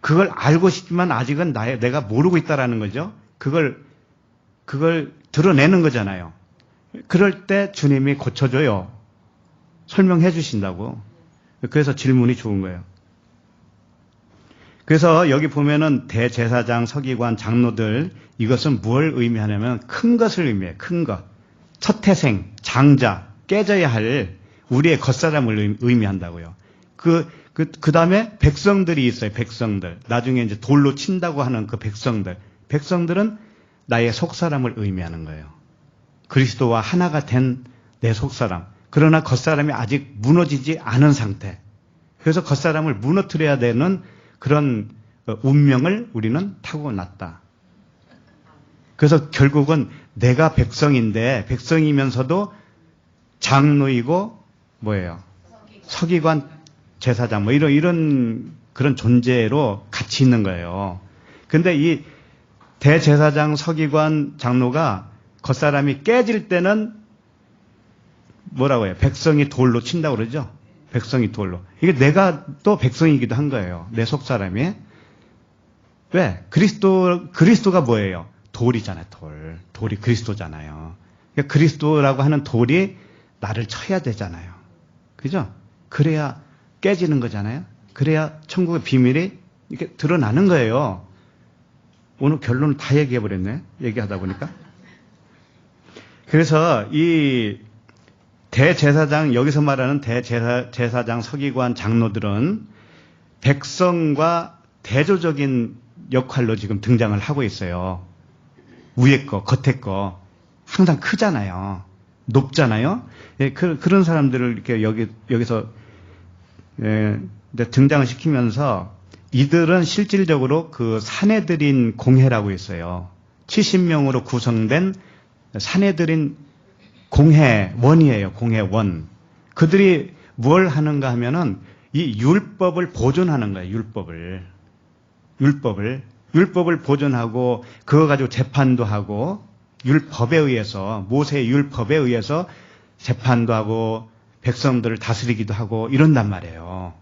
그걸 알고 싶지만 아직은 내가 모르고 있다라는 거죠. 그걸 드러내는 거잖아요. 그럴 때 주님이 고쳐줘요. 설명해 주신다고. 그래서 질문이 좋은 거예요. 그래서 여기 보면은 대제사장, 서기관, 장로들 이것은 뭘 의미하냐면 큰 것을 의미해요. 큰 것. 첫 태생, 장자, 깨져야 할 우리의 겉사람을 의미한다고요. 그 다음에 백성들이 있어요. 백성들. 나중에 이제 돌로 친다고 하는 그 백성들. 백성들은 나의 속사람을 의미하는 거예요. 그리스도와 하나가 된 내 속사람. 그러나 겉사람이 아직 무너지지 않은 상태. 그래서 겉사람을 무너뜨려야 되는 그런 운명을 우리는 타고났다. 그래서 결국은 내가 백성인데 백성이면서도 장로이고 뭐예요? 서기관, 제사장 뭐 이런 그런 존재로 같이 있는 거예요. 근데 이 대제사장, 서기관, 장로가 겉사람이 깨질 때는 뭐라고 해요? 백성이 돌로 친다고 그러죠? 백성이 돌로. 이게 내가 또 백성이기도 한 거예요. 내 속사람이. 왜? 그리스도가 뭐예요? 돌이잖아요, 돌. 돌이 그리스도잖아요. 그러니까 그리스도라고 하는 돌이 나를 쳐야 되잖아요. 그죠? 그래야 깨지는 거잖아요. 그래야 천국의 비밀이 이렇게 드러나는 거예요. 오늘 결론을 다 얘기해버렸네. 얘기하다 보니까. 그래서 이 대제사장, 여기서 말하는 대제사장, 서기관, 장로들은 백성과 대조적인 역할로 지금 등장을 하고 있어요. 위에 거, 겉에 거. 항상 크잖아요. 높잖아요. 예, 그런 사람들을 이렇게 여기서 등장을 시키면서 이들은 실질적으로 그 사내들인 공회라고 있어요. 70명으로 구성된 사내들인 공회원이에요. 공회원. 그들이 뭘 하는가 하면은 이 율법을 보존하는 거예요. 율법을 보존하고 그거 가지고 재판도 하고 율법에 의해서 모세의 율법에 의해서 재판도 하고 백성들을 다스리기도 하고 이런단 말이에요.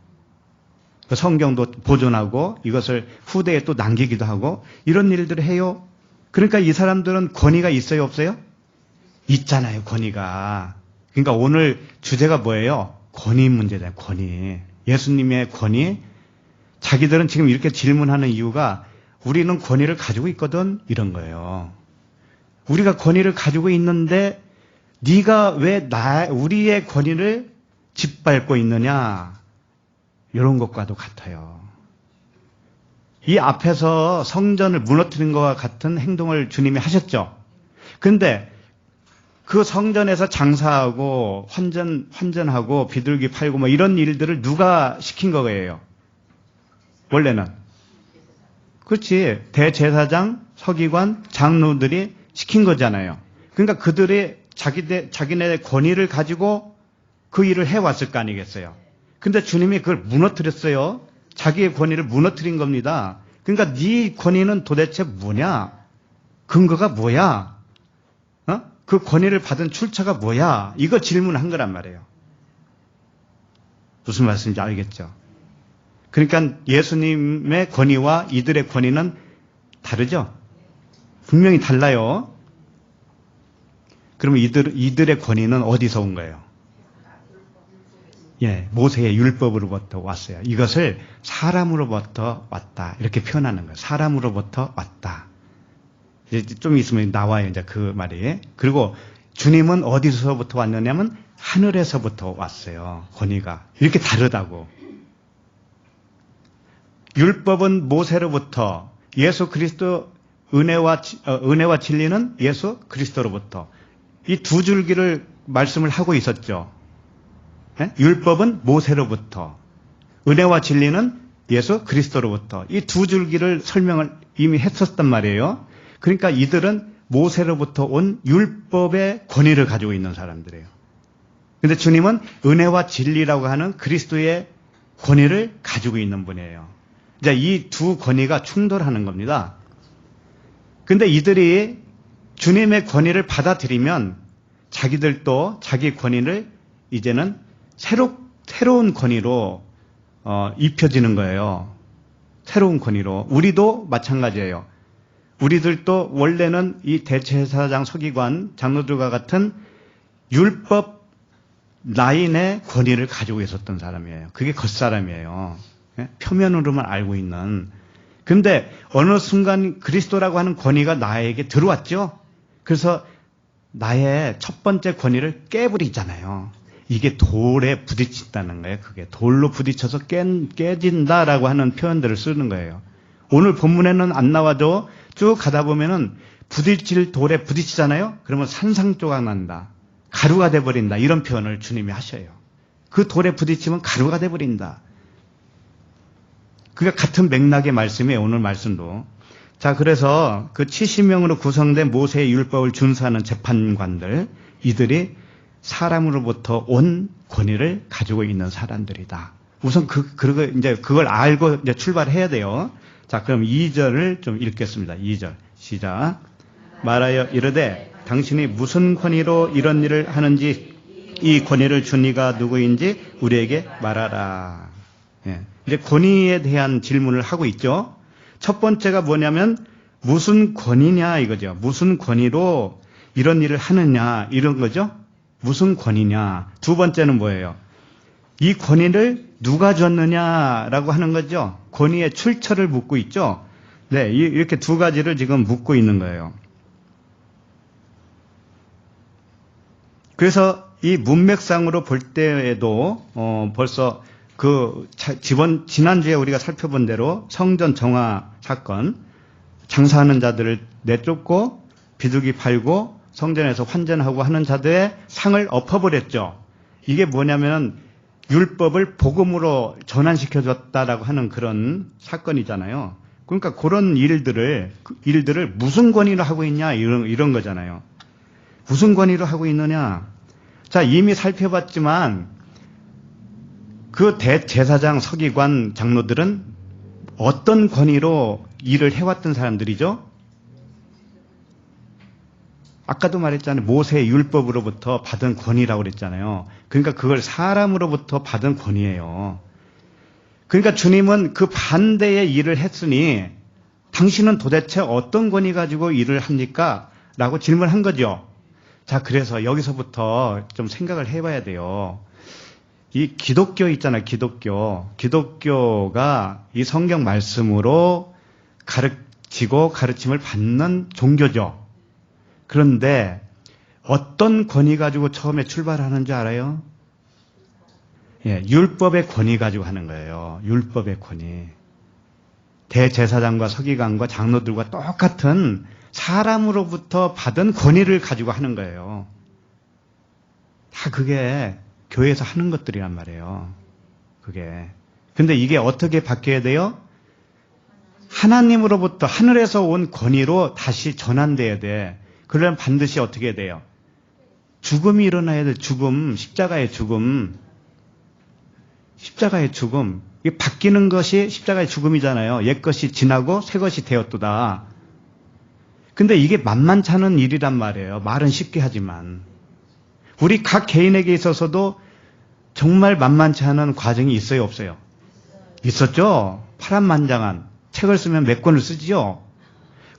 그 성경도 보존하고 이것을 후대에 또 남기기도 하고 이런 일들을 해요. 그러니까 이 사람들은 권위가 있어요, 없어요? 있잖아요, 권위가. 그러니까 오늘 주제가 뭐예요? 권위 문제다, 권위. 예수님의 권위. 자기들은 지금 이렇게 질문하는 이유가 우리는 권위를 가지고 있거든, 이런 거예요. 우리가 권위를 가지고 있는데 네가 왜 우리의 권위를 짓밟고 있느냐? 이런 것과도 같아요. 이 앞에서 성전을 무너뜨린 것과 같은 행동을 주님이 하셨죠. 그런데 그 성전에서 장사하고 환전하고 비둘기 팔고 뭐 이런 일들을 누가 시킨 거예요? 원래는. 그렇지. 대제사장, 서기관, 장로들이 시킨 거잖아요. 그러니까 그들이 자기네 권위를 가지고 그 일을 해왔을 거 아니겠어요. 근데 주님이 그걸 무너뜨렸어요. 자기의 권위를 무너뜨린 겁니다. 그러니까 네 권위는 도대체 뭐냐? 근거가 뭐야? 그 권위를 받은 출처가 뭐야? 이거 질문한 거란 말이에요. 무슨 말씀인지 알겠죠? 그러니까 예수님의 권위와 이들의 권위는 다르죠? 분명히 달라요. 그러면 이들의 권위는 어디서 온 거예요? 예, 모세의 율법으로부터 왔어요. 이것을 사람으로부터 왔다. 이렇게 표현하는 거예요. 사람으로부터 왔다. 이제 좀 있으면 나와요, 이제 그 말이. 그리고 주님은 어디서부터 왔느냐면 하늘에서부터 왔어요. 권위가. 이렇게 다르다고. 율법은 모세로부터, 예수 그리스도 은혜와 진리는 예수 그리스도로부터. 이 두 줄기를 말씀을 하고 있었죠. 예? 율법은 모세로부터, 은혜와 진리는 예수 그리스도로부터. 이 두 줄기를 설명을 이미 했었단 말이에요. 그러니까 이들은 모세로부터 온 율법의 권위를 가지고 있는 사람들이에요. 그런데 주님은 은혜와 진리라고 하는 그리스도의 권위를 가지고 있는 분이에요. 이제 이 두 권위가 충돌하는 겁니다. 그런데 이들이 주님의 권위를 받아들이면 자기들도 자기 권위를 이제는 새로운 권위로 입혀지는 거예요. 새로운 권위로. 우리도 마찬가지예요. 우리들도 원래는 이 대제사장, 서기관, 장로들과 같은 율법 라인의 권위를 가지고 있었던 사람이에요. 그게 겉사람이에요. 표면으로만 알고 있는. 그런데 어느 순간 그리스도라고 하는 권위가 나에게 들어왔죠. 그래서 나의 첫 번째 권위를 깨버리잖아요. 이게 돌에 부딪힌다는 거예요. 그게 돌로 부딪혀서 깨진다라고 하는 표현들을 쓰는 거예요. 오늘 본문에는 안 나와도 쭉 가다 보면은 부딪힐 돌에 부딪히잖아요. 그러면 산상조각 난다. 가루가 돼버린다. 이런 표현을 주님이 하셔요. 그 돌에 부딪히면 가루가 돼버린다. 그게 같은 맥락의 말씀이에요. 오늘 말씀도. 자, 그래서 그 70명으로 구성된 모세의 율법을 준수하는 재판관들, 이들이 사람으로부터 온 권위를 가지고 있는 사람들이다. 우선 그걸 알고 이제 출발해야 돼요. 자, 그럼 2절을 좀 읽겠습니다. 2절. 시작. 말하여 이르되 당신이 무슨 권위로 이런 일을 하는지 이 권위를 준 이가 누구인지 우리에게 말하라. 예. 이제 권위에 대한 질문을 하고 있죠. 첫 번째가 뭐냐면 무슨 권위냐 이거죠. 무슨 권위로 이런 일을 하느냐 이런 거죠. 무슨 권위냐. 두 번째는 뭐예요? 이 권위를 누가 줬느냐라고 하는 거죠. 권위의 출처를 묻고 있죠. 네, 이렇게 두 가지를 지금 묻고 있는 거예요. 그래서 이 문맥상으로 볼 때에도 벌써 지난주에 우리가 살펴본 대로 성전 정화 사건, 장사하는 자들을 내쫓고 비둘기 팔고 성전에서 환전하고 하는 자들의 상을 엎어버렸죠. 이게 뭐냐면 율법을 복음으로 전환시켜줬다라고 하는 그런 사건이잖아요. 그러니까 그런 일들을 무슨 권위로 하고 있냐 이런 거잖아요. 무슨 권위로 하고 있느냐. 자, 이미 살펴봤지만 그 대제사장, 서기관, 장로들은 어떤 권위로 일을 해왔던 사람들이죠? 아까도 말했잖아요. 모세의 율법으로부터 받은 권위라고 그랬잖아요. 그러니까 그걸 사람으로부터 받은 권위예요. 그러니까 주님은 그 반대의 일을 했으니 당신은 도대체 어떤 권위 가지고 일을 합니까? 라고 질문한 거죠. 자, 그래서 여기서부터 좀 생각을 해봐야 돼요. 이 기독교 있잖아요. 기독교가 이 성경 말씀으로 가르치고 가르침을 받는 종교죠. 그런데 어떤 권위 가지고 처음에 출발하는 줄 알아요? 예, 율법의 권위 가지고 하는 거예요. 율법의 권위. 대제사장과 서기관과 장로들과 똑같은 사람으로부터 받은 권위를 가지고 하는 거예요. 다 그게 교회에서 하는 것들이란 말이에요. 그게. 근데 이게 어떻게 바뀌어야 돼요? 하나님으로부터 하늘에서 온 권위로 다시 전환돼야 돼. 그러려면 반드시 어떻게 돼요? 죽음이 일어나야 돼. 죽음. 십자가의 죽음. 십자가의 죽음. 이게 바뀌는 것이 십자가의 죽음이잖아요. 옛것이 지나고 새것이 되었도다. 근데 이게 만만치 않은 일이란 말이에요. 말은 쉽게 하지만. 우리 각 개인에게 있어서도 정말 만만치 않은 과정이 있어요, 없어요? 있었죠? 파란만장한 책을 쓰면 몇 권을 쓰지요?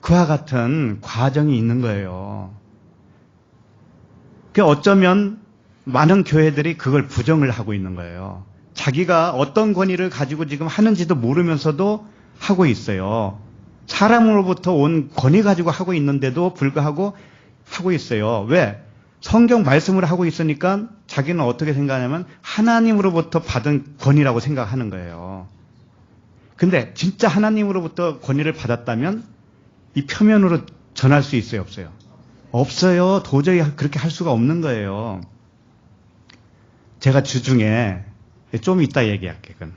그와 같은 과정이 있는 거예요. 어쩌면 많은 교회들이 그걸 부정을 하고 있는 거예요. 자기가 어떤 권위를 가지고 지금 하는지도 모르면서도 하고 있어요. 사람으로부터 온 권위 가지고 하고 있는데도 불구하고 하고 있어요. 왜? 성경 말씀을 하고 있으니까 자기는 어떻게 생각하냐면 하나님으로부터 받은 권위라고 생각하는 거예요. 근데 진짜 하나님으로부터 권위를 받았다면 이 표면으로 전할 수 있어요, 없어요? 없어요. 도저히 그렇게 할 수가 없는 거예요. 제가 주중에 좀 이따 얘기할게요. 그건.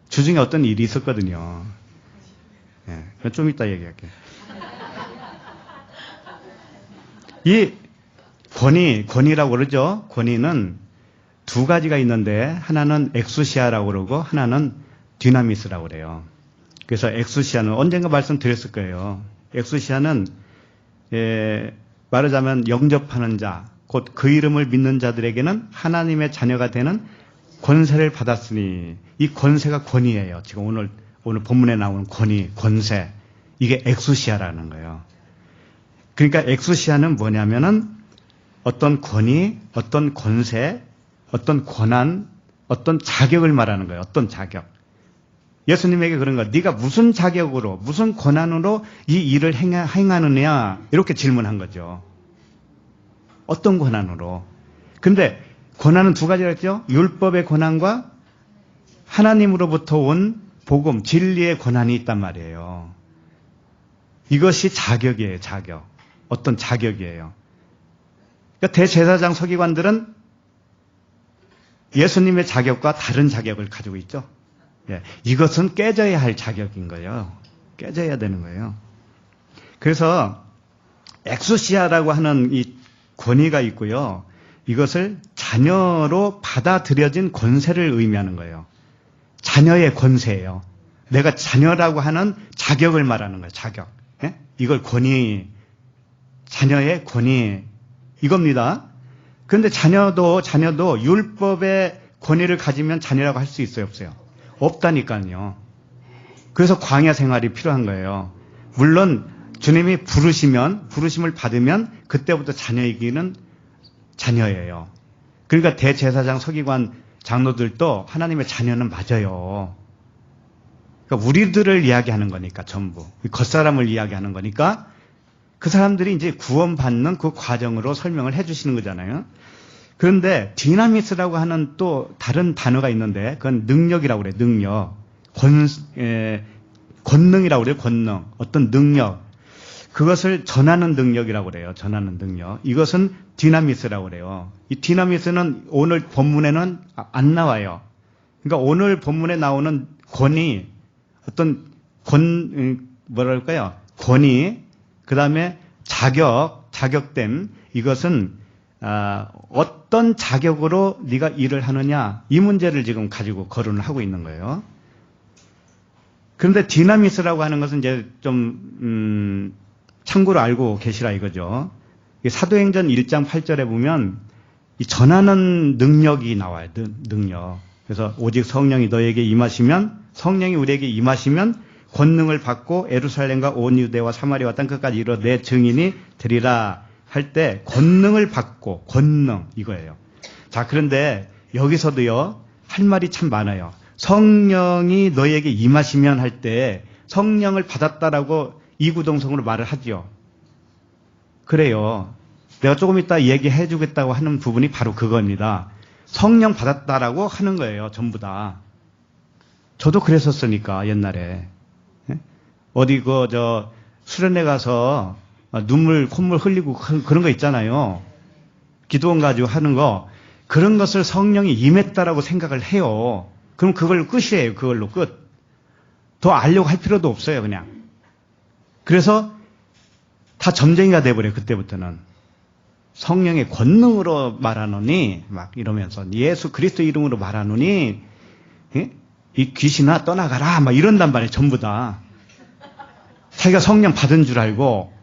주중에 어떤 일이 있었거든요. 예, 좀 이따 얘기할게요. 이 권위라고 그러죠. 권위는 두 가지가 있는데 하나는 엑수시아라고 그러고 하나는 디나미스라고 그래요. 그래서 엑수시아는 언젠가 말씀드렸을 거예요. 엑수시아는 말하자면 영접하는 자, 곧 그 이름을 믿는 자들에게는 하나님의 자녀가 되는 권세를 받았으니 이 권세가 권위예요. 지금 오늘 본문에 나오는 권세. 이게 엑수시아라는 거예요. 그러니까 엑수시아는 뭐냐면은 어떤 권위, 어떤 권세, 어떤 권한, 어떤 자격을 말하는 거예요. 어떤 자격. 예수님에게 그런 거예요. 네가 무슨 자격으로, 무슨 권한으로 이 일을 행하느냐 이렇게 질문한 거죠. 어떤 권한으로? 근데 권한은 두 가지가 있죠. 율법의 권한과 하나님으로부터 온 복음, 진리의 권한이 있단 말이에요. 이것이 자격이에요, 자격. 어떤 자격이에요. 그러니까 대제사장 서기관들은 예수님의 자격과 다른 자격을 가지고 있죠. 예, 이것은 깨져야 할 자격인 거예요. 깨져야 되는 거예요. 그래서 엑소시아라고 하는 이 권위가 있고요. 이것을 자녀로 받아들여진 권세를 의미하는 거예요. 자녀의 권세예요. 내가 자녀라고 하는 자격을 말하는 거예요. 자격. 예? 이걸 권위, 자녀의 권위 이겁니다. 그런데 자녀도 율법의 권위를 가지면 자녀라고 할 수 있어요, 없어요? 없다니까요. 그래서 광야 생활이 필요한 거예요. 물론 주님이 부르심을 받으면 그때부터 자녀이기는 자녀예요. 그러니까 대제사장 서기관 장로들도 하나님의 자녀는 맞아요. 그러니까 우리들을 이야기하는 거니까 전부 겉사람을 이야기하는 거니까 그 사람들이 이제 구원받는 그 과정으로 설명을 해주시는 거잖아요. 그런데 디나미스라고 하는 또 다른 단어가 있는데 그건 능력이라고 그래요. 능력, 권능이라고 그래요. 권능, 어떤 능력. 그것을 전하는 능력이라고 그래요. 전하는 능력. 이것은 디나미스라고 그래요. 이 디나미스는 오늘 본문에는 안 나와요. 그러니까 오늘 본문에 나오는 권위, 어떤 뭐랄까요? 권위, 그 다음에 자격됨, 이것은 어떤 자격으로 네가 일을 하느냐, 이 문제를 지금 가지고 거론을 하고 있는 거예요. 그런데 디나미스라고 하는 것은 이제 좀 참고로 알고 계시라 이거죠. 사도행전 1장 8절에 보면 이 전하는 능력이 나와요. 능력. 그래서 오직 성령이 너에게 임하시면, 성령이 우리에게 임하시면 권능을 받고 예루살렘과 온 유대와 사마리아와 땅끝까지 이르러 내 증인이 되리라 할 때 권능을 받고, 권능 이거예요. 자, 그런데 여기서도요 할 말이 참 많아요. 성령이 너에게 임하시면 할 때 성령을 받았다라고 이구동성으로 말을 하죠. 그래요. 내가 조금 이따 얘기해 주겠다고 하는 부분이 바로 그겁니다. 성령 받았다라고 하는 거예요. 전부 다. 저도 그랬었으니까 옛날에. 어디 수련회 가서 눈물 콧물 흘리고 그런 거 있잖아요. 기도원 가지고 하는 거. 그런 것을 성령이 임했다라고 생각을 해요. 그럼 그걸 끝이에요. 그걸로 끝. 더 알려고 할 필요도 없어요. 그냥. 그래서 다 점쟁이가 돼버려요. 그때부터는. 성령의 권능으로 말하노니 막 이러면서 예수 그리스도 이름으로 말하노니 이 귀신아 떠나가라 막 이런단 말이에요. 전부 다. 자기가 성령 받은 줄 알고.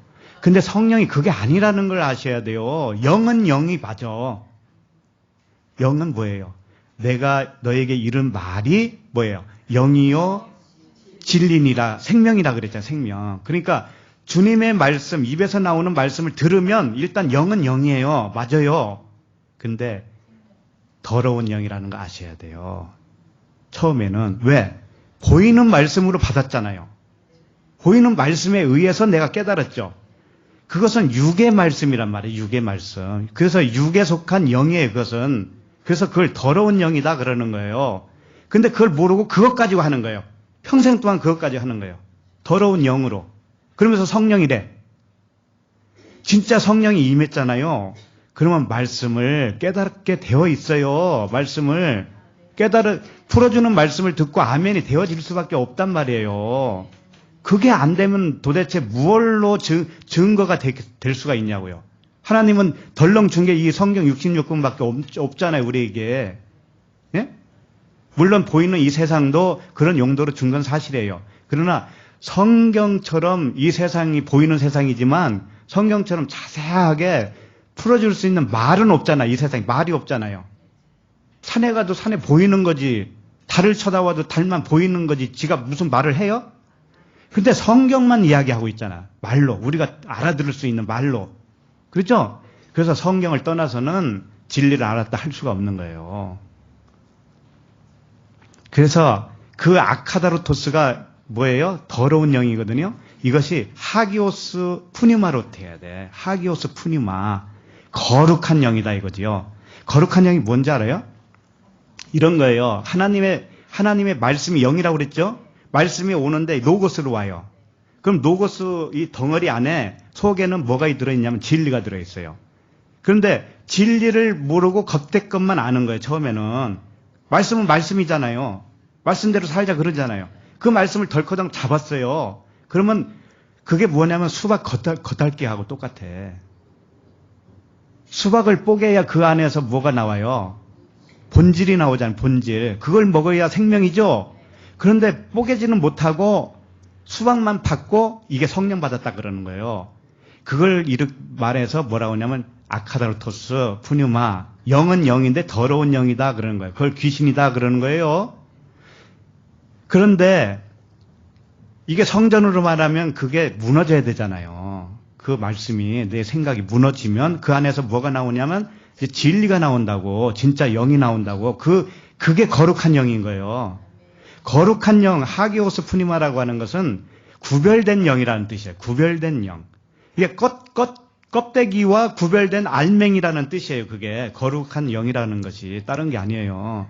근데 성령이 그게 아니라는 걸 아셔야 돼요. 영은 영이 맞아. 영은 뭐예요? 내가 너에게 이른 말이 뭐예요? 영이요 진리니라, 생명이라 그랬잖아요. 생명. 그러니까 주님의 말씀, 입에서 나오는 말씀을 들으면 일단 영은 영이에요. 맞아요. 근데 더러운 영이라는 거 아셔야 돼요. 처음에는. 왜? 보이는 말씀으로 받았잖아요. 보이는 말씀에 의해서 내가 깨달았죠. 그것은 육의 말씀이란 말이에요. 육의 말씀. 그래서 육에 속한 영이에요. 그것은. 그래서 그걸 더러운 영이다 그러는 거예요. 근데 그걸 모르고 그것 가지고 하는 거예요. 평생 동안 그것 가지고 하는 거예요. 더러운 영으로. 그러면서 성령이래. 진짜 성령이 임했잖아요. 그러면 말씀을 깨닫게 되어 있어요. 말씀을 풀어주는 말씀을 듣고 아멘이 되어질 수밖에 없단 말이에요. 그게 안 되면 도대체 무엇로 증거가 될 수가 있냐고요. 하나님은 덜렁 준 게 이 성경 66권밖에 없잖아요. 우리에게. 예? 물론 보이는 이 세상도 그런 용도로 준 건 사실이에요. 그러나 성경처럼 이 세상이 보이는 세상이지만 성경처럼 자세하게 풀어줄 수 있는 말은 없잖아요. 이 세상에 말이 없잖아요. 산에 가도 산에 보이는 거지. 달을 쳐다봐도 달만 보이는 거지. 지가 무슨 말을 해요? 근데 성경만 이야기하고 있잖아. 말로. 우리가 알아들을 수 있는 말로. 그렇죠? 그래서 성경을 떠나서는 진리를 알았다 할 수가 없는 거예요. 그래서 그 아카다로토스가 뭐예요? 더러운 영이거든요. 이것이 하기오스 푸니마로 돼야 돼. 하기오스 푸니마. 거룩한 영이다 이거지요. 거룩한 영이 뭔지 알아요? 이런 거예요. 하나님의 말씀이 영이라고 그랬죠? 말씀이 오는데 로고스로 와요. 그럼 로고스 이 덩어리 안에 속에는 뭐가 들어있냐면 진리가 들어있어요. 그런데 진리를 모르고 겉대 것만 아는 거예요. 처음에는. 말씀은 말씀이잖아요. 말씀대로 살자 그러잖아요. 그 말씀을 덜커덩 잡았어요. 그러면 그게 뭐냐면 수박 겉핥기하고 똑같아. 수박을 뽀개야 그 안에서 뭐가 나와요? 본질이 나오잖아요. 본질. 그걸 먹어야 생명이죠. 그런데 뽀개지는 못하고 수박만 받고 이게 성령 받았다 그러는 거예요. 그걸 말해서 뭐라고 하냐면 아카다르토스, 푸뉴마. 영은 영인데 더러운 영이다 그러는 거예요. 그걸 귀신이다 그러는 거예요. 그런데 이게 성전으로 말하면 그게 무너져야 되잖아요. 그 말씀이 내 생각이 무너지면 그 안에서 뭐가 나오냐면 이제 진리가 나온다고, 진짜 영이 나온다고. 그게 거룩한 영인 거예요. 거룩한 영, 하기오스 푸니마라고 하는 것은 구별된 영이라는 뜻이에요. 구별된 영. 이게 껍데기와 구별된 알맹이라는 뜻이에요. 그게 거룩한 영이라는 것이 다른 게 아니에요.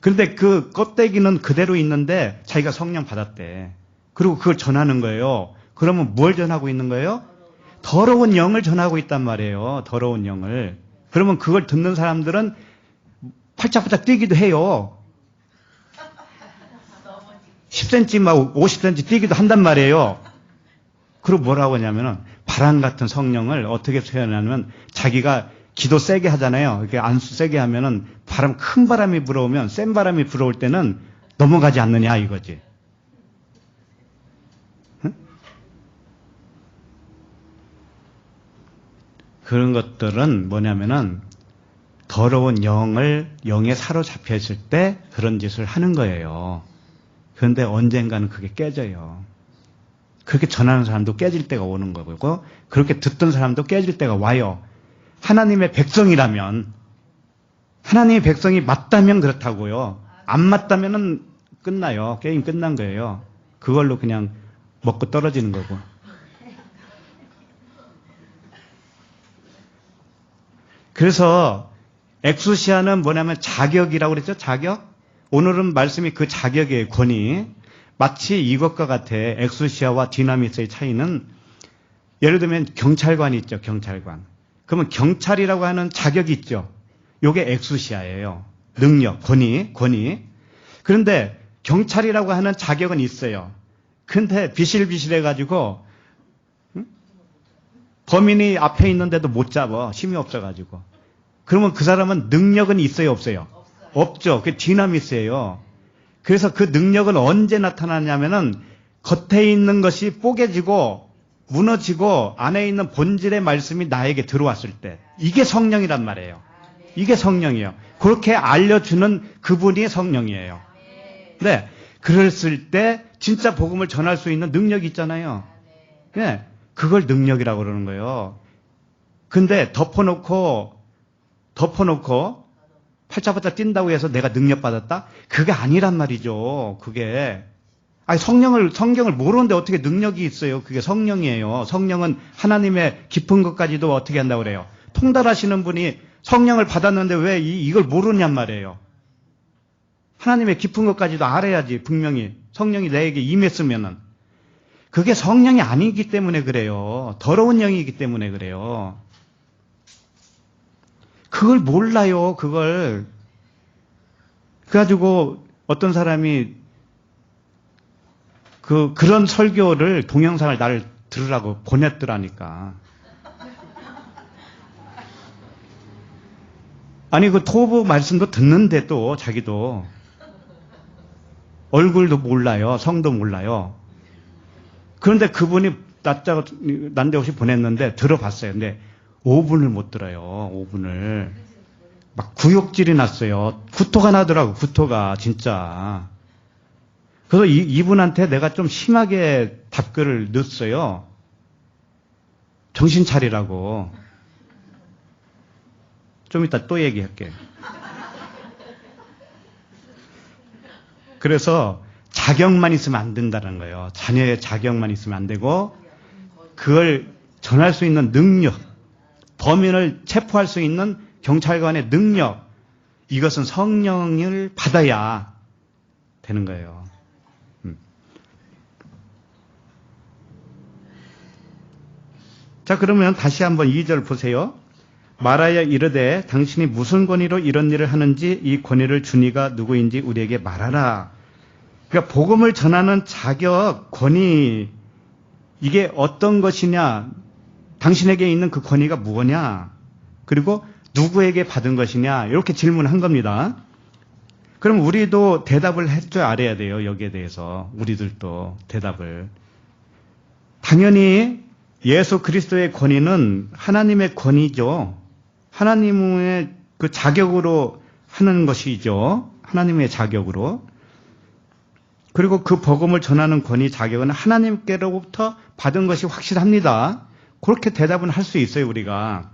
그런데 그 껍데기는 그대로 있는데 자기가 성령 받았대. 그리고 그걸 전하는 거예요. 그러면 뭘 전하고 있는 거예요? 더러운 영을 전하고 있단 말이에요. 더러운 영을. 그러면 그걸 듣는 사람들은 팔짝팔짝 뛰기도 해요. 10cm 막 50cm 뛰기도 한단 말이에요. 그리고 뭐라고 하냐면은 바람 같은 성령을 어떻게 표현하냐면 자기가 기도 세게 하잖아요. 이렇게 안수 세게 하면은 큰 바람이 불어오면 센 바람이 불어올 때는 넘어가지 않느냐 이거지. 응? 그런 것들은 뭐냐면은 더러운 영에 사로잡혀 있을 때 그런 짓을 하는 거예요. 그런데 언젠가는 그게 깨져요. 그렇게 전하는 사람도 깨질 때가 오는 거고 그렇게 듣던 사람도 깨질 때가 와요. 하나님의 백성이라면, 하나님의 백성이 맞다면 그렇다고요. 안 맞다면은 끝나요. 게임 끝난 거예요. 그걸로 그냥 먹고 떨어지는 거고. 그래서 엑수시아는 뭐냐면 자격이라고 그랬죠? 자격? 오늘은 말씀이 그 자격이에요. 권위. 마치 이것과 같아. 엑수시아와 디나미스의 차이는 예를 들면 경찰관이 있죠. 경찰관. 그러면 경찰이라고 하는 자격이 있죠. 요게 엑수시아예요. 능력, 권위. 그런데 경찰이라고 하는 자격은 있어요. 근데 비실비실해가지고 범인이 앞에 있는데도 못 잡아. 힘이 없어가지고. 그러면 그 사람은 능력은 있어요, 없어요? 없죠. 그게 디나미스예요. 그래서 그 능력은 언제 나타나냐면은 겉에 있는 것이 뽀개지고 무너지고 안에 있는 본질의 말씀이 나에게 들어왔을 때 이게 성령이란 말이에요. 이게 성령이에요. 그렇게 알려주는 그분이 성령이에요. 네, 그랬을 때 진짜 복음을 전할 수 있는 능력이 있잖아요. 네, 그걸 능력이라고 그러는 거예요. 근데 덮어놓고 팔짝팔짝 뛴다고 해서 내가 능력 받았다? 그게 아니란 말이죠. 그게. 아니, 성경을 모르는데 어떻게 능력이 있어요? 그게 성령이에요. 성령은 하나님의 깊은 것까지도 어떻게 한다고 그래요? 통달하시는 분이 성령을 받았는데 왜 이걸 모르냔 말이에요. 하나님의 깊은 것까지도 알아야지, 분명히. 성령이 내게 임했으면은. 그게 성령이 아니기 때문에 그래요. 더러운 영이기 때문에 그래요. 그걸 몰라요, 그걸. 그래가지고 어떤 사람이 그런 설교를 동영상을 나를 들으라고 보냈더라니까. 아니, 그 토부 말씀도 듣는데 또 자기도 얼굴도 몰라요, 성도 몰라요. 그런데 그분이 난데없이 보냈는데 들어봤어요. 근데 5분을 못 들어요. 5분을. 막 구역질이 났어요. 구토가 나더라고. 구토가 진짜. 그래서 이분한테 내가 좀 심하게 답글을 넣었어요. 정신 차리라고. 좀 이따 또 얘기할게. 그래서 자격만 있으면 안 된다는 거예요. 자녀의 자격만 있으면 안 되고 그걸 전할 수 있는 능력, 범인을 체포할 수 있는 경찰관의 능력, 이것은 성령을 받아야 되는 거예요. 자, 그러면 다시 한번 2절 보세요. 말하여 이르되 당신이 무슨 권위로 이런 일을 하는지 이 권위를 주니가 누구인지 우리에게 말하라. 그러니까 복음을 전하는 자격, 권위, 이게 어떤 것이냐, 당신에게 있는 그 권위가 무엇이냐, 그리고 누구에게 받은 것이냐, 이렇게 질문한 겁니다. 그럼 우리도 대답을 할 줄 알아야 돼요. 여기에 대해서 우리들도 대답을. 당연히 예수 그리스도의 권위는 하나님의 권위죠. 하나님의 그 자격으로 하는 것이죠. 하나님의 자격으로. 그리고 그 복음을 전하는 권위, 자격은 하나님께로부터 받은 것이 확실합니다. 그렇게 대답은 할 수 있어요, 우리가.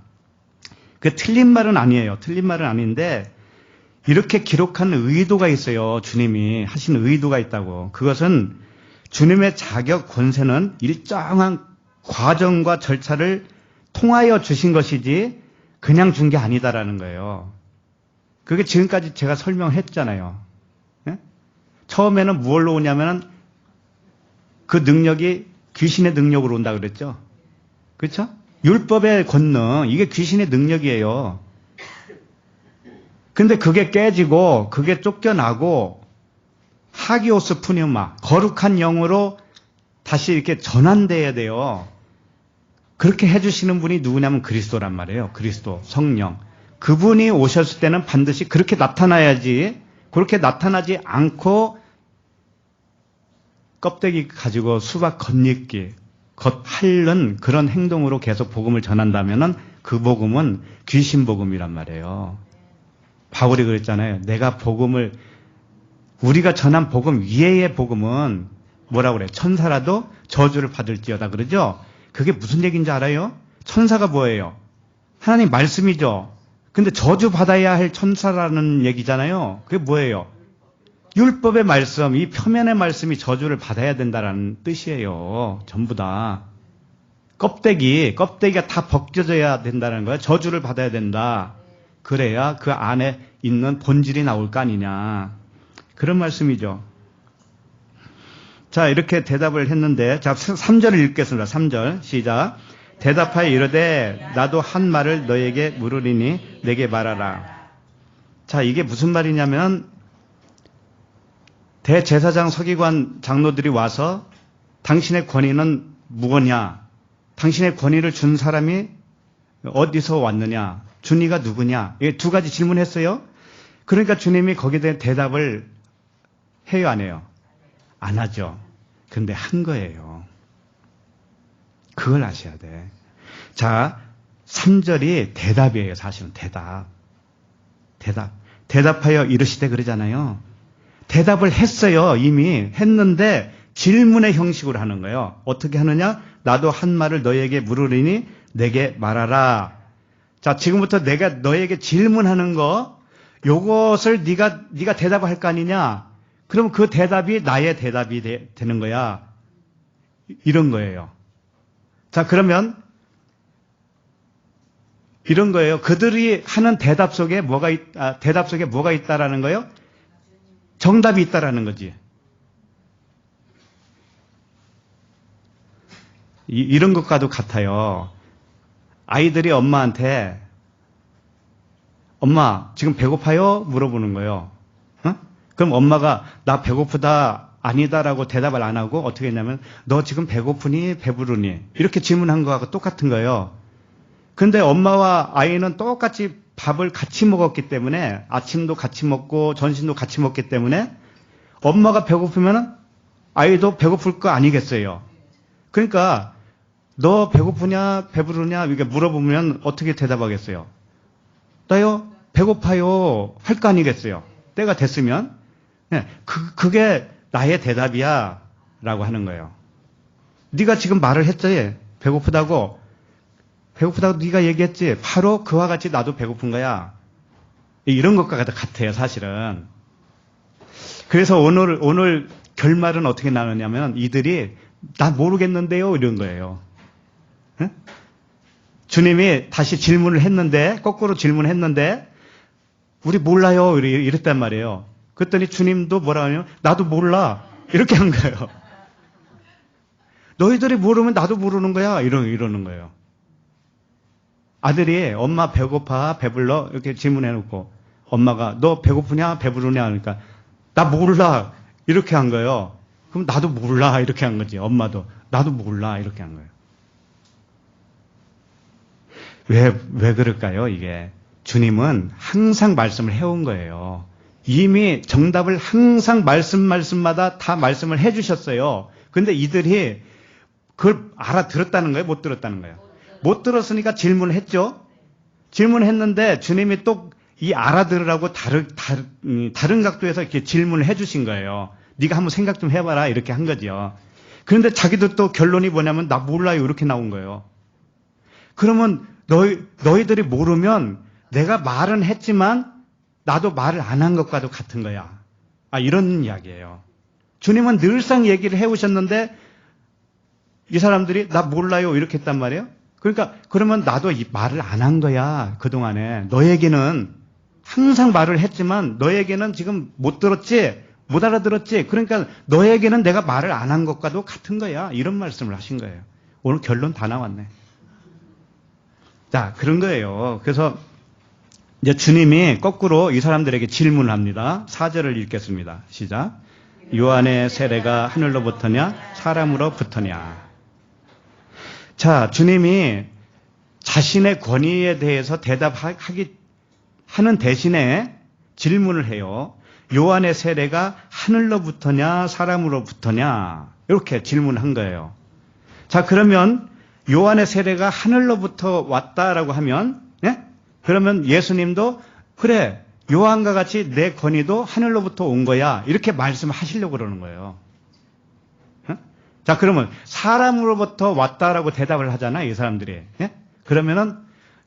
그 틀린 말은 아니에요. 틀린 말은 아닌데 이렇게 기록한 의도가 있어요. 주님이 하신 의도가 있다고. 그것은 주님의 자격, 권세는 일정한 과정과 절차를 통하여 주신 것이지 그냥 준 게 아니다라는 거예요. 그게 지금까지 제가 설명했잖아요. 예? 처음에는 무엇로 오냐면 그 능력이 귀신의 능력으로 온다 그랬죠. 그렇죠? 율법의 권능, 이게 귀신의 능력이에요. 근데 그게 깨지고 그게 쫓겨나고 하기오스 푸뉴마, 거룩한 영으로 다시 이렇게 전환돼야 돼요. 그렇게 해주시는 분이 누구냐면 그리스도란 말이에요. 그리스도, 성령. 그분이 오셨을 때는 반드시 그렇게 나타나야지, 그렇게 나타나지 않고 껍데기 가지고 수박 겉익기, 겉핥는 그런 행동으로 계속 복음을 전한다면은 그 복음은 귀신 복음이란 말이에요. 바울이 그랬잖아요. 내가 복음을, 우리가 전한 복음 위에의 복음은 뭐라고 그래요? 천사라도 저주를 받을지어다 그러죠? 그게 무슨 얘기인지 알아요? 천사가 뭐예요? 하나님 말씀이죠. 근데 저주 받아야 할 천사라는 얘기잖아요. 그게 뭐예요? 율법의 말씀, 이 표면의 말씀이 저주를 받아야 된다는 뜻이에요. 전부 다. 껍데기가 다 벗겨져야 된다는 거예요. 저주를 받아야 된다. 그래야 그 안에 있는 본질이 나올 거 아니냐. 그런 말씀이죠. 자, 이렇게 대답을 했는데, 자, 3절을 읽겠습니다. 3절, 시작. 대답하여 이르되 나도 한 말을 너에게 물으리니 내게 말하라. 자, 이게 무슨 말이냐면 대제사장 서기관 장로들이 와서 당신의 권위는 무엇냐? 당신의 권위를 준 사람이 어디서 왔느냐? 주니가 누구냐? 이게 두 가지 질문했어요. 그러니까 주님이 거기에 대한 대답을 해요, 안 해요? 안 하죠. 근데 한 거예요. 그걸 아셔야 돼. 자, 3절이 대답이에요, 사실은. 대답. 대답하여 이르시되 그러잖아요. 대답을 했어요, 이미. 했는데 질문의 형식으로 하는 거예요. 어떻게 하느냐? 나도 한 말을 너에게 물으리니 내게 말하라. 자, 지금부터 내가 너에게 질문하는 거, 요것을 네가 대답할 거 아니냐? 그럼 그 대답이 나의 대답이 되는 거야. 이런 거예요. 자, 그러면 이런 거예요. 그들이 하는 대답 속에 대답 속에 뭐가 있다라는 거예요? 정답이 있다라는 거지. 이런 것과도 같아요. 아이들이 엄마한테 엄마 지금 배고파요? 물어보는 거예요. 어? 그럼 엄마가 나 배고프다 아니다라고 대답을 안 하고 어떻게 했냐면 너 지금 배고프니 배부르니 이렇게 질문한 거하고 똑같은 거예요. 근데 엄마와 아이는 똑같이 밥을 같이 먹었기 때문에 아침도 같이 먹고 점심도 같이 먹기 때문에 엄마가 배고프면 아이도 배고플 거 아니겠어요. 그러니까 너 배고프냐 배부르냐 이렇게 물어보면 어떻게 대답하겠어요? 나요 배고파요 할 거 아니겠어요. 때가 됐으면 그게 나의 대답이야 라고 하는 거예요. 네가 지금 말을 했지 배고프다고 네가 얘기했지. 바로 그와 같이 나도 배고픈 거야. 이런 것과 같아요, 사실은. 그래서 오늘 결말은 어떻게 나누냐면 이들이 나 모르겠는데요 이런 거예요. 응? 주님이 다시 질문을 했는데, 거꾸로 질문했는데, 우리 몰라요. 이랬단 말이에요. 그랬더니 주님도 뭐라 하냐면, 나도 몰라. 이렇게 한 거예요. 너희들이 모르면 나도 모르는 거야. 이러는 거예요. 아들이 엄마 배고파, 배불러? 이렇게 질문해놓고, 엄마가 너 배고프냐, 배부르냐? 그러니까, 나 몰라. 이렇게 한 거예요. 그럼 나도 몰라. 이렇게 한 거지. 엄마도. 나도 몰라. 이렇게 한 거예요. 왜 그럴까요, 이게? 주님은 항상 말씀을 해온 거예요. 이미 정답을 항상 말씀마다 다 말씀을 해주셨어요. 근데 이들이 그걸 알아들었다는 거예요? 못 들었다는 거예요? 못 들었으니까 질문을 했죠? 질문했는데 주님이 또 이 알아들으라고 다른 각도에서 이렇게 질문을 해주신 거예요. 네가 한번 생각 좀 해봐라. 이렇게 한 거죠. 그런데 자기도 또 결론이 뭐냐면 나 몰라요. 이렇게 나온 거예요. 그러면 너희들이 모르면 내가 말은 했지만 나도 말을 안 한 것과도 같은 거야. 이런 이야기예요. 주님은 늘상 얘기를 해오셨는데 이 사람들이 나 몰라요 이렇게 했단 말이에요. 그러니까 그러면 나도 이 말을 안 한 거야. 그동안에 너에게는 항상 말을 했지만 너에게는 지금 못 들었지, 못 알아들었지. 그러니까 너에게는 내가 말을 안 한 것과도 같은 거야. 이런 말씀을 하신 거예요. 오늘 결론 다 나왔네. 자, 그런 거예요. 그래서 이제 주님이 거꾸로 이 사람들에게 질문을 합니다. 4절을 읽겠습니다. 시작. 요한의 세례가 하늘로부터냐 사람으로부터냐. 자, 주님이 자신의 권위에 대해서 하는 대신에 질문을 해요. 요한의 세례가 하늘로부터냐 사람으로부터냐 이렇게 질문한 거예요. 자, 그러면 요한의 세례가 하늘로부터 왔다라고 하면 그러면 예수님도 그래 요한과 같이 내 권위도 하늘로부터 온 거야 이렇게 말씀하시려고 그러는 거예요. 자, 그러면 사람으로부터 왔다라고 대답을 하잖아요, 이 사람들이. 그러면은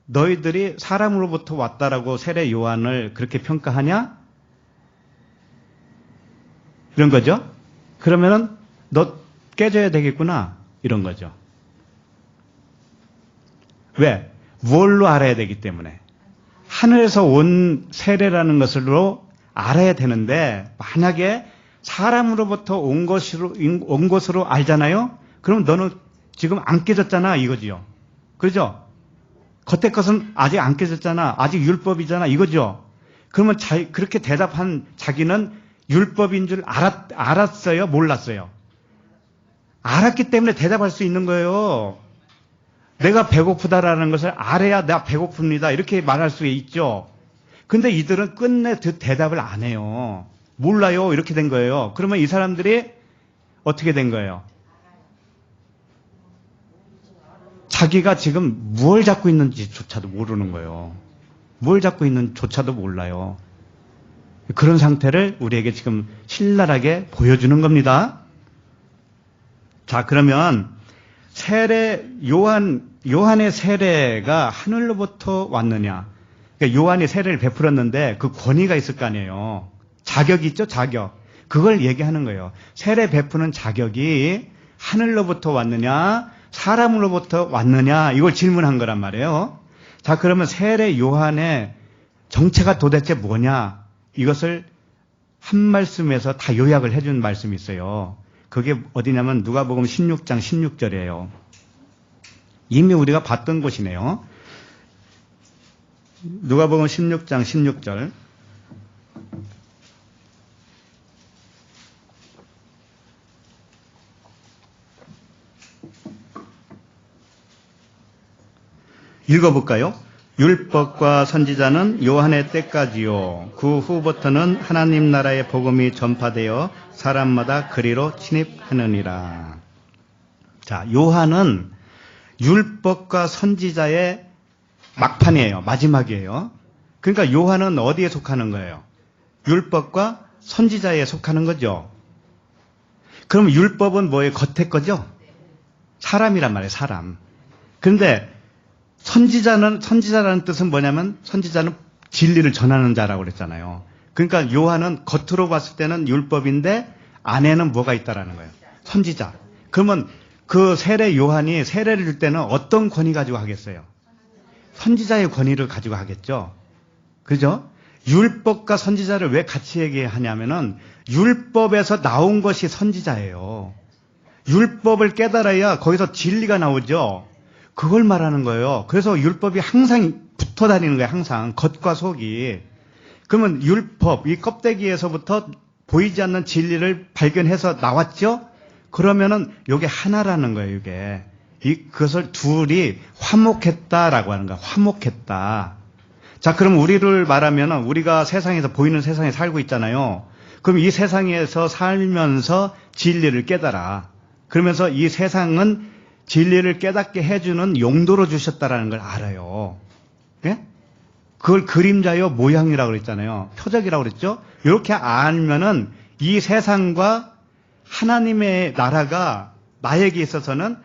너희들이 사람으로부터 왔다라고 세례 요한을 그렇게 평가하냐? 이런 거죠. 그러면은 너 깨져야 되겠구나 이런 거죠. 왜? 뭘로 알아야 되기 때문에. 하늘에서 온 세례라는 것으로 알아야 되는데 만약에 사람으로부터 온 것으로 알잖아요? 그럼 너는 지금 안 깨졌잖아 이거지요. 그렇죠? 겉에 것은 아직 안 깨졌잖아. 아직 율법이잖아 이거죠. 그러면 그렇게 대답한 자기는 율법인 줄 알았어요? 몰랐어요? 알았기 때문에 대답할 수 있는 거예요. 내가 배고프다라는 것을 알아야 나 배고픕니다. 이렇게 말할 수 있죠. 근데 이들은 끝내 대답을 안 해요. 몰라요. 이렇게 된 거예요. 그러면 이 사람들이 어떻게 된 거예요? 자기가 지금 뭘 잡고 있는지조차도 모르는 거예요. 뭘 잡고 있는지조차도 몰라요. 그런 상태를 우리에게 지금 신랄하게 보여주는 겁니다. 자, 그러면 요한의 세례가 하늘로부터 왔느냐? 그러니까 요한이 세례를 베풀었는데 그 권위가 있을 거 아니에요. 자격이 있죠, 자격. 그걸 얘기하는 거예요. 세례 베푸는 자격이 하늘로부터 왔느냐, 사람으로부터 왔느냐, 이걸 질문한 거란 말이에요. 자, 그러면 세례 요한의 정체가 도대체 뭐냐? 이것을 한 말씀에서 다 요약을 해준 말씀이 있어요. 그게 어디냐면 누가복음 16장 16절이에요. 이미 우리가 봤던 곳이네요. 누가복음 16장 16절. 읽어볼까요? 율법과 선지자는 요한의 때까지요. 그 후부터는 하나님 나라의 복음이 전파되어 사람마다 그리로 침입하느니라. 자, 요한은 율법과 선지자의 막판이에요. 마지막이에요. 그러니까 요한은 어디에 속하는 거예요? 율법과 선지자에 속하는 거죠. 그럼 율법은 뭐예요? 겉에 거죠? 사람이란 말이에요. 사람. 그런데 선지자라는 뜻은 뭐냐면 선지자는 진리를 전하는 자라고 그랬잖아요. 그러니까 요한은 겉으로 봤을 때는 율법인데 안에는 뭐가 있다라는 거예요. 선지자. 그러면 그 세례 요한이 세례를 줄 때는 어떤 권위 가지고 하겠어요? 선지자의 권위를 가지고 하겠죠. 그죠? 율법과 선지자를 왜 같이 얘기하냐면은 율법에서 나온 것이 선지자예요. 율법을 깨달아야 거기서 진리가 나오죠. 그걸 말하는 거예요. 그래서 율법이 항상 붙어 다니는 거예요. 항상 겉과 속이. 그러면 율법, 이 껍데기에서부터 보이지 않는 진리를 발견해서 나왔죠? 그러면은 이게 하나라는 거예요. 이게. 그것을 둘이 화목했다라고 하는 거야. 화목했다. 자, 그럼 우리를 말하면은 우리가 세상에서 보이는 세상에 살고 있잖아요. 그럼 이 세상에서 살면서 진리를 깨달아. 그러면서 이 세상은 진리를 깨닫게 해주는 용도로 주셨다라는 걸 알아요. 예? 그걸 그림자요 모양이라고 그랬잖아요. 표적이라고 그랬죠? 이렇게 알면은 이 세상과 하나님의 나라가 나에게 있어서는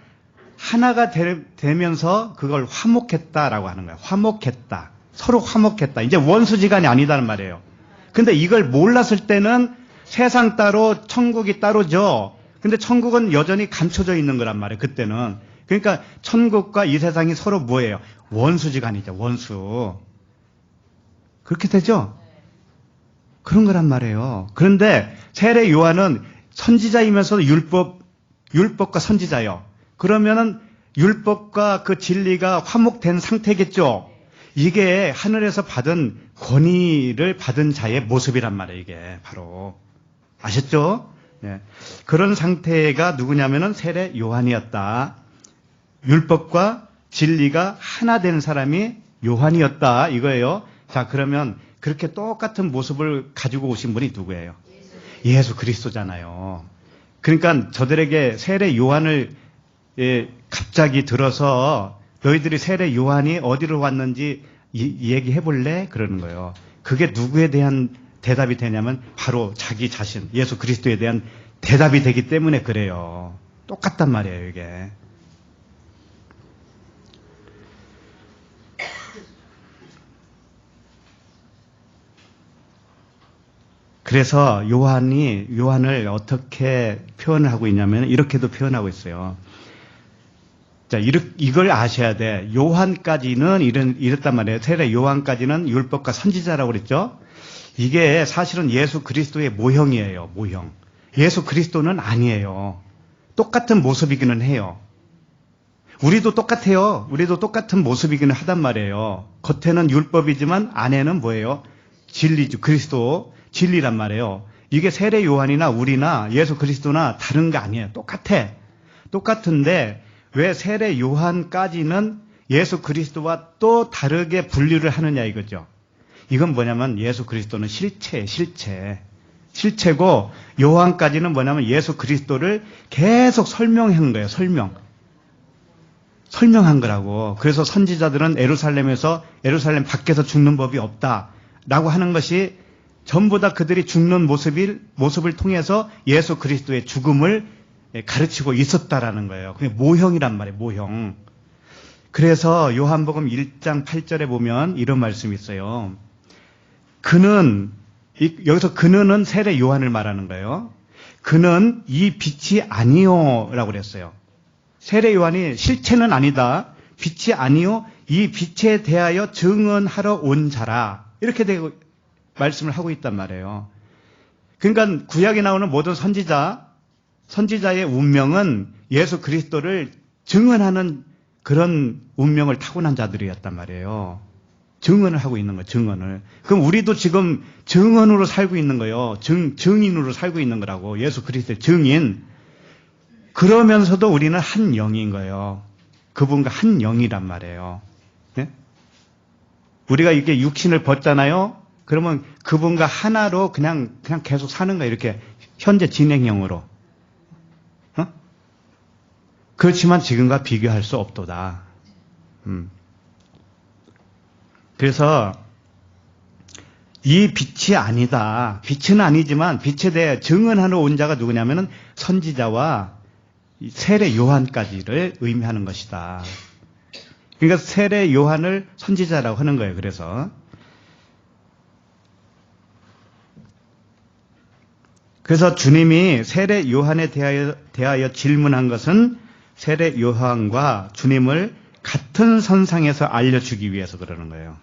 하나가 되면서 그걸 화목했다라고 하는 거예요. 화목했다. 서로 화목했다. 이제 원수지간이 아니다는 말이에요. 근데 이걸 몰랐을 때는 세상 따로 천국이 따로죠. 근데 천국은 여전히 감춰져 있는 거란 말이에요. 그때는. 그러니까 천국과 이 세상이 서로 뭐예요? 원수지간이죠. 원수. 그렇게 되죠? 그런 거란 말이에요. 그런데 세례 요한은 선지자이면서도 율법과 선지자예요. 그러면은 율법과 그 진리가 화목된 상태겠죠? 이게 하늘에서 받은 권위를 받은 자의 모습이란 말이에요. 이게 바로. 아셨죠? 네. 그런 상태가 누구냐면은 세례 요한이었다. 율법과 진리가 하나 된 사람이 요한이었다. 이거예요. 자, 그러면 그렇게 똑같은 모습을 가지고 오신 분이 누구예요? 예수 그리스도잖아요. 그러니까 저들에게 세례 요한을 갑자기 들어서 너희들이 세례 요한이 어디로 왔는지 얘기해 볼래? 그러는 거예요. 그게 누구에 대한 대답이 되냐면 바로 자기 자신, 예수 그리스도에 대한 대답이 되기 때문에 그래요. 똑같단 말이에요, 이게. 그래서 요한을 어떻게 표현을 하고 있냐면 이렇게도 표현하고 있어요. 자, 이걸 아셔야 돼. 요한까지는 이랬단 말이에요. 세례 요한까지는 율법과 선지자라고 그랬죠? 이게 사실은 예수 그리스도의 모형이에요, 모형. 예수 그리스도는 아니에요. 똑같은 모습이기는 해요. 우리도 똑같아요. 우리도 똑같은 모습이기는 하단 말이에요. 겉에는 율법이지만 안에는 뭐예요? 진리죠. 그리스도. 진리란 말이에요. 이게 세례 요한이나 우리나 예수 그리스도나 다른 게 아니에요. 똑같아. 똑같은데 왜 세례 요한까지는 예수 그리스도와 또 다르게 분류를 하느냐 이거죠. 이건 뭐냐면 예수 그리스도는 실체고 요한까지는 뭐냐면 예수 그리스도를 계속 설명한 거예요. 설명한 거라고. 그래서 선지자들은 예루살렘 밖에서 죽는 법이 없다라고 하는 것이 전부 다 그들이 죽는 모습을 통해서 예수 그리스도의 죽음을 가르치고 있었다라는 거예요. 그게 모형이란 말이에요. 모형. 그래서 요한복음 1장 8절에 보면 이런 말씀이 있어요. 여기서 그는 세례 요한을 말하는 거예요. 그는 이 빛이 아니요라고 그랬어요. 세례 요한이 실체는 아니다. 빛이 아니요. 이 빛에 대하여 증언하러 온 자라. 이렇게 되고 말씀을 하고 있단 말이에요. 그러니까 구약에 나오는 모든 선지자의 운명은 예수 그리스도를 증언하는 그런 운명을 타고난 자들이었단 말이에요. 증언을 하고 있는 거예요. 증언을. 그럼 우리도 지금 증언으로 살고 있는 거예요. 증인으로 살고 있는 거라고. 예수 그리스도의 증인. 그러면서도 우리는 한 영인 거예요. 그분과 한 영이란 말이에요. 네? 우리가 이게 육신을 벗잖아요. 그러면 그분과 하나로 그냥 계속 사는 거예요. 이렇게 현재 진행형으로. 그렇지만 지금과 비교할 수 없도다. 그래서 이 빛이 아니다. 빛은 아니지만 빛에 대해 증언하러 온 자가 누구냐면은 선지자와 세례 요한까지를 의미하는 것이다. 그러니까 세례 요한을 선지자라고 하는 거예요. 그래서 주님이 세례 요한에 대하여 질문한 것은 세례 요한과 주님을 같은 선상에서 알려주기 위해서 그러는 거예요.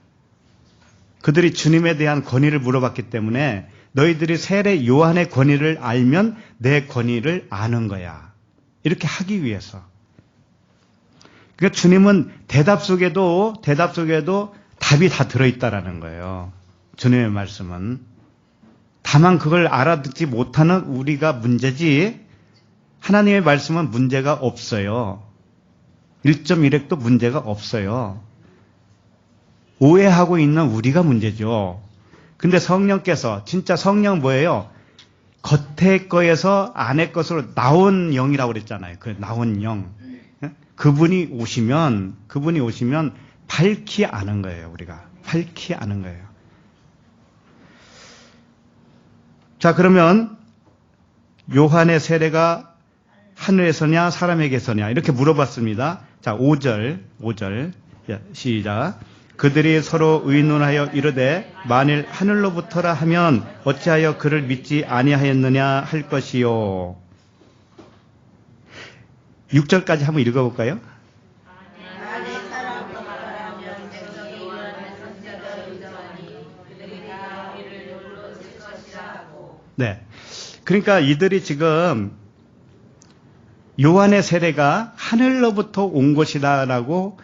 그들이 주님에 대한 권위를 물어봤기 때문에 너희들이 세례 요한의 권위를 알면 내 권위를 아는 거야. 이렇게 하기 위해서. 그러니까 주님은 대답 속에도 답이 다 들어있다라는 거예요. 주님의 말씀은. 다만 그걸 알아듣지 못하는 우리가 문제지 하나님의 말씀은 문제가 없어요. 1.1핵도 문제가 없어요. 오해하고 있는 우리가 문제죠. 근데 성령께서 진짜 성령은 뭐예요? 겉의 거에서 안의 것으로 나온 영이라고 그랬잖아요. 그 나온 영. 그분이 오시면 밝히 아는 거예요. 우리가 밝히 아는 거예요. 자, 그러면 요한의 세례가 하늘에서냐 사람에게서냐 이렇게 물어봤습니다. 자, 5절 시작. 그들이 서로 의논하여 이르되 만일 하늘로부터라 하면 어찌하여 그를 믿지 아니하였느냐 할 것이요. 6절까지 한번 읽어볼까요? 네. 그러니까 이들이 지금 요한의 세례가 하늘로부터 온 것이다라고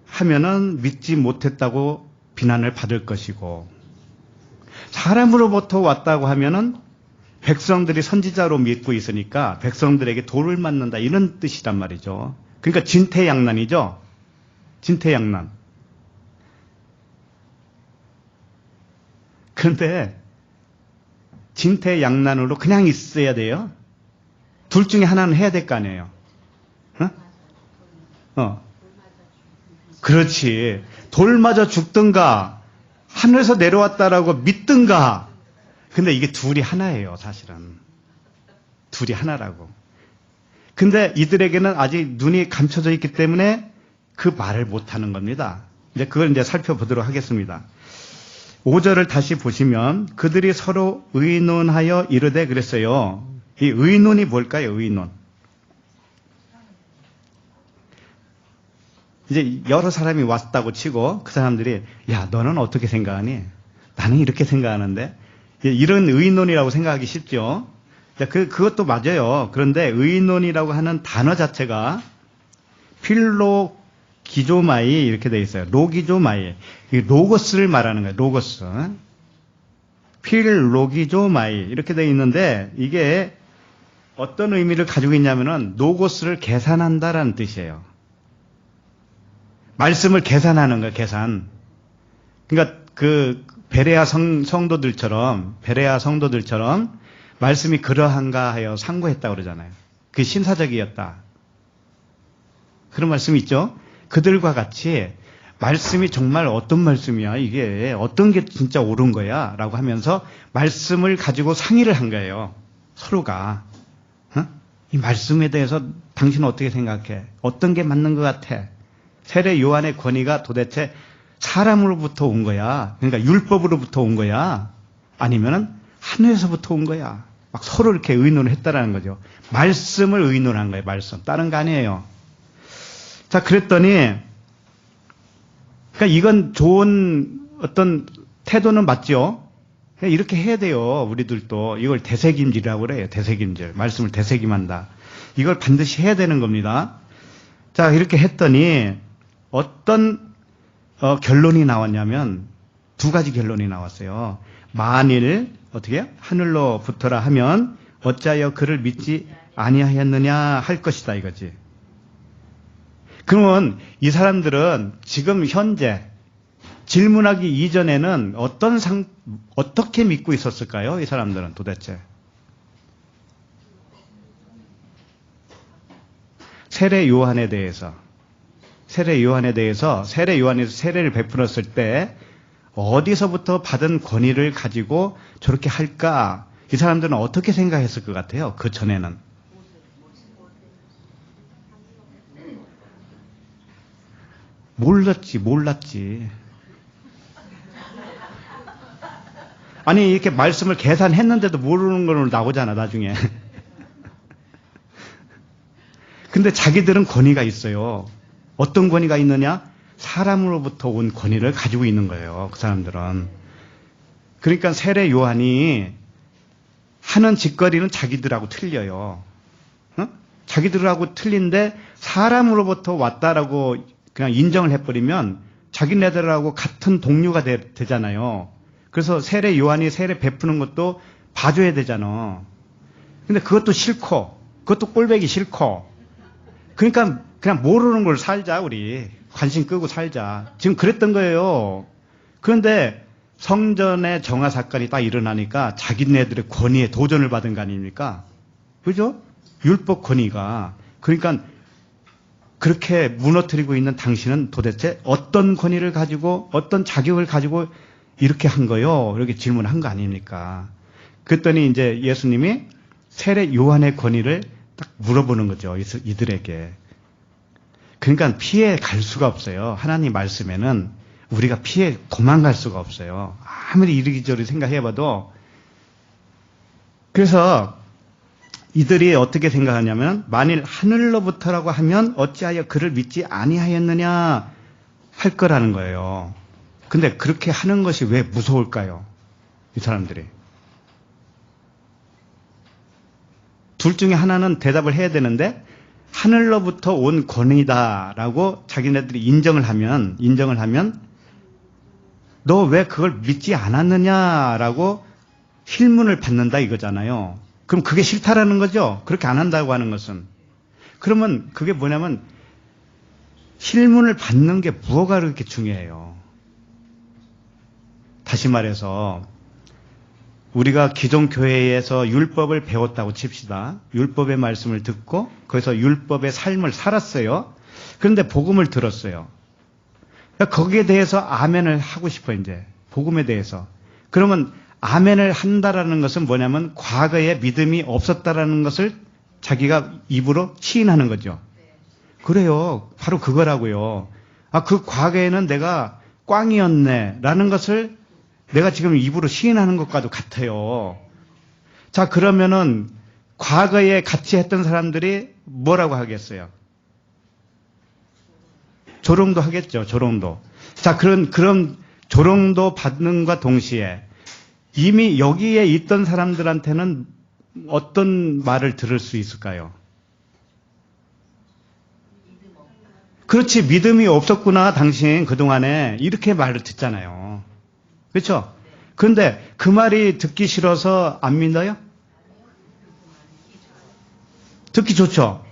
하면은 믿지 못했다고 비난을 받을 것이고, 사람으로부터 왔다고 하면은 백성들이 선지자로 믿고 있으니까 백성들에게 돌을 맞는다 이런 뜻이란 말이죠. 그러니까 진퇴양난이죠. 진퇴양난. 그런데 진퇴양난으로 그냥 있어야 돼요? 둘 중에 하나는 해야 될 거 아니에요. 그렇지. 돌 맞아 죽든가 하늘에서 내려왔다라고 믿든가. 근데 이게 둘이 하나예요, 사실은. 둘이 하나라고. 근데 이들에게는 아직 눈이 감춰져 있기 때문에 그 말을 못하는 겁니다. 이제 그걸 이제 살펴보도록 하겠습니다. 5절을 다시 보시면 그들이 서로 의논하여 이르되 그랬어요. 이 의논이 뭘까요? 의논. 이제 여러 사람이 왔다고 치고 그 사람들이 야, 너는 어떻게 생각하니? 나는 이렇게 생각하는데. 이런 의논이라고 생각하기 쉽죠. 그것도 맞아요. 그런데 의논이라고 하는 단어 자체가 필로기조마이 이렇게 되어 있어요. 로기조마이. 로고스를 말하는 거예요. 로고스. 필로기조마이 이렇게 되어 있는데 이게 어떤 의미를 가지고 있냐면은 로고스를 계산한다라는 뜻이에요. 말씀을 계산하는 거예요. 계산. 그러니까 그 베레아 성도들처럼 말씀이 그러한가 하여 상고했다고 그러잖아요. 그게 신사적이었다. 그런 말씀이 있죠. 그들과 같이 말씀이 정말 어떤 말씀이야, 이게 어떤 게 진짜 옳은 거야 라고 하면서 말씀을 가지고 상의를 한 거예요. 서로가. 이 말씀에 대해서 당신은 어떻게 생각해? 어떤 게 맞는 것 같아? 세례 요한의 권위가 도대체 사람으로부터 온 거야? 그러니까 율법으로부터 온 거야? 아니면은 하늘에서부터 온 거야? 막 서로 이렇게 의논을 했다라는 거죠. 말씀을 의논한 거예요. 말씀. 다른 거 아니에요. 자, 그랬더니 그러니까 이건 좋은 어떤 태도는 맞죠? 이렇게 해야 돼요. 우리들도. 이걸 되새김질이라고 그래요. 되새김질. 말씀을 되새김한다. 이걸 반드시 해야 되는 겁니다. 자, 이렇게 했더니 어떤 결론이 나왔냐면 두 가지 결론이 나왔어요. 만일 어떻게 해요? 하늘로부터라 하면 어찌하여 그를 믿지 아니하였느냐 할 것이다 이거지. 그러면 이 사람들은 지금 현재 질문하기 이전에는 어떻게 믿고 있었을까요? 이 사람들은 도대체. 세례 요한에 대해서 세례 요한에서 세례를 베풀었을 때 어디서부터 받은 권위를 가지고 저렇게 할까? 이 사람들은 어떻게 생각했을 것 같아요? 그 전에는. 몰랐지. 아니, 이렇게 말씀을 계산했는데도 모르는 걸로 나오잖아, 나중에. 근데 자기들은 권위가 있어요. 어떤 권위가 있느냐? 사람으로부터 온 권위를 가지고 있는 거예요. 그 사람들은. 그러니까 세례 요한이 하는 짓거리는 자기들하고 틀려요. 어? 자기들하고 틀린데 사람으로부터 왔다라고 그냥 인정을 해버리면 자기네들하고 같은 동료가 되잖아요. 그래서 세례 요한이 세례 베푸는 것도 봐줘야 되잖아. 근데 그것도 싫고, 그것도 꼴보기 싫고. 그러니까 그냥 모르는 걸 살자, 우리. 관심 끄고 살자. 지금 그랬던 거예요. 그런데 성전의 정화 사건이 딱 일어나니까 자기네들의 권위에 도전을 받은 거 아닙니까? 그죠? 율법 권위가. 그러니까 그렇게 무너뜨리고 있는 당신은 도대체 어떤 권위를 가지고 어떤 자격을 가지고 이렇게 한 거요? 이렇게 질문한 거 아닙니까? 그랬더니 이제 예수님이 세례 요한의 권위를 딱 물어보는 거죠. 이들에게. 그러니까 피해 갈 수가 없어요. 하나님 말씀에는 우리가 피해 도망갈 수가 없어요. 아무리 이리저리 생각해봐도. 그래서 이들이 어떻게 생각하냐면 만일 하늘로부터라고 하면 어찌하여 그를 믿지 아니하였느냐 할 거라는 거예요. 근데 그렇게 하는 것이 왜 무서울까요? 이 사람들이. 둘 중에 하나는 대답을 해야 되는데 하늘로부터 온 권위다라고 자기네들이 인정을 하면 너 왜 그걸 믿지 않았느냐라고 힐문을 받는다 이거잖아요. 그럼 그게 싫다라는 거죠. 그렇게 안 한다고 하는 것은. 그러면 그게 뭐냐면 힐문을 받는 게 뭐가 그렇게 중요해요. 다시 말해서 우리가 기존 교회에서 율법을 배웠다고 칩시다. 율법의 말씀을 듣고 거기서 율법의 삶을 살았어요. 그런데 복음을 들었어요. 그러니까 거기에 대해서 아멘을 하고 싶어 이제. 복음에 대해서. 그러면 아멘을 한다라는 것은 뭐냐면 과거에 믿음이 없었다라는 것을 자기가 입으로 시인하는 거죠. 그래요. 바로 그거라고요. 아, 그 과거에는 내가 꽝이었네 라는 것을 내가 지금 입으로 시인하는 것과도 같아요. 자, 그러면은 과거에 같이 했던 사람들이 뭐라고 하겠어요? 조롱도 하겠죠. 조롱도. 자, 그런 조롱도 받는과 동시에 이미 여기에 있던 사람들한테는 어떤 말을 들을 수 있을까요? 그렇지, 믿음이 없었구나, 당신 그동안에. 이렇게 말을 듣잖아요. 그렇죠? 그런데 그 말이 듣기 싫어서 안 믿어요? 듣기 좋죠?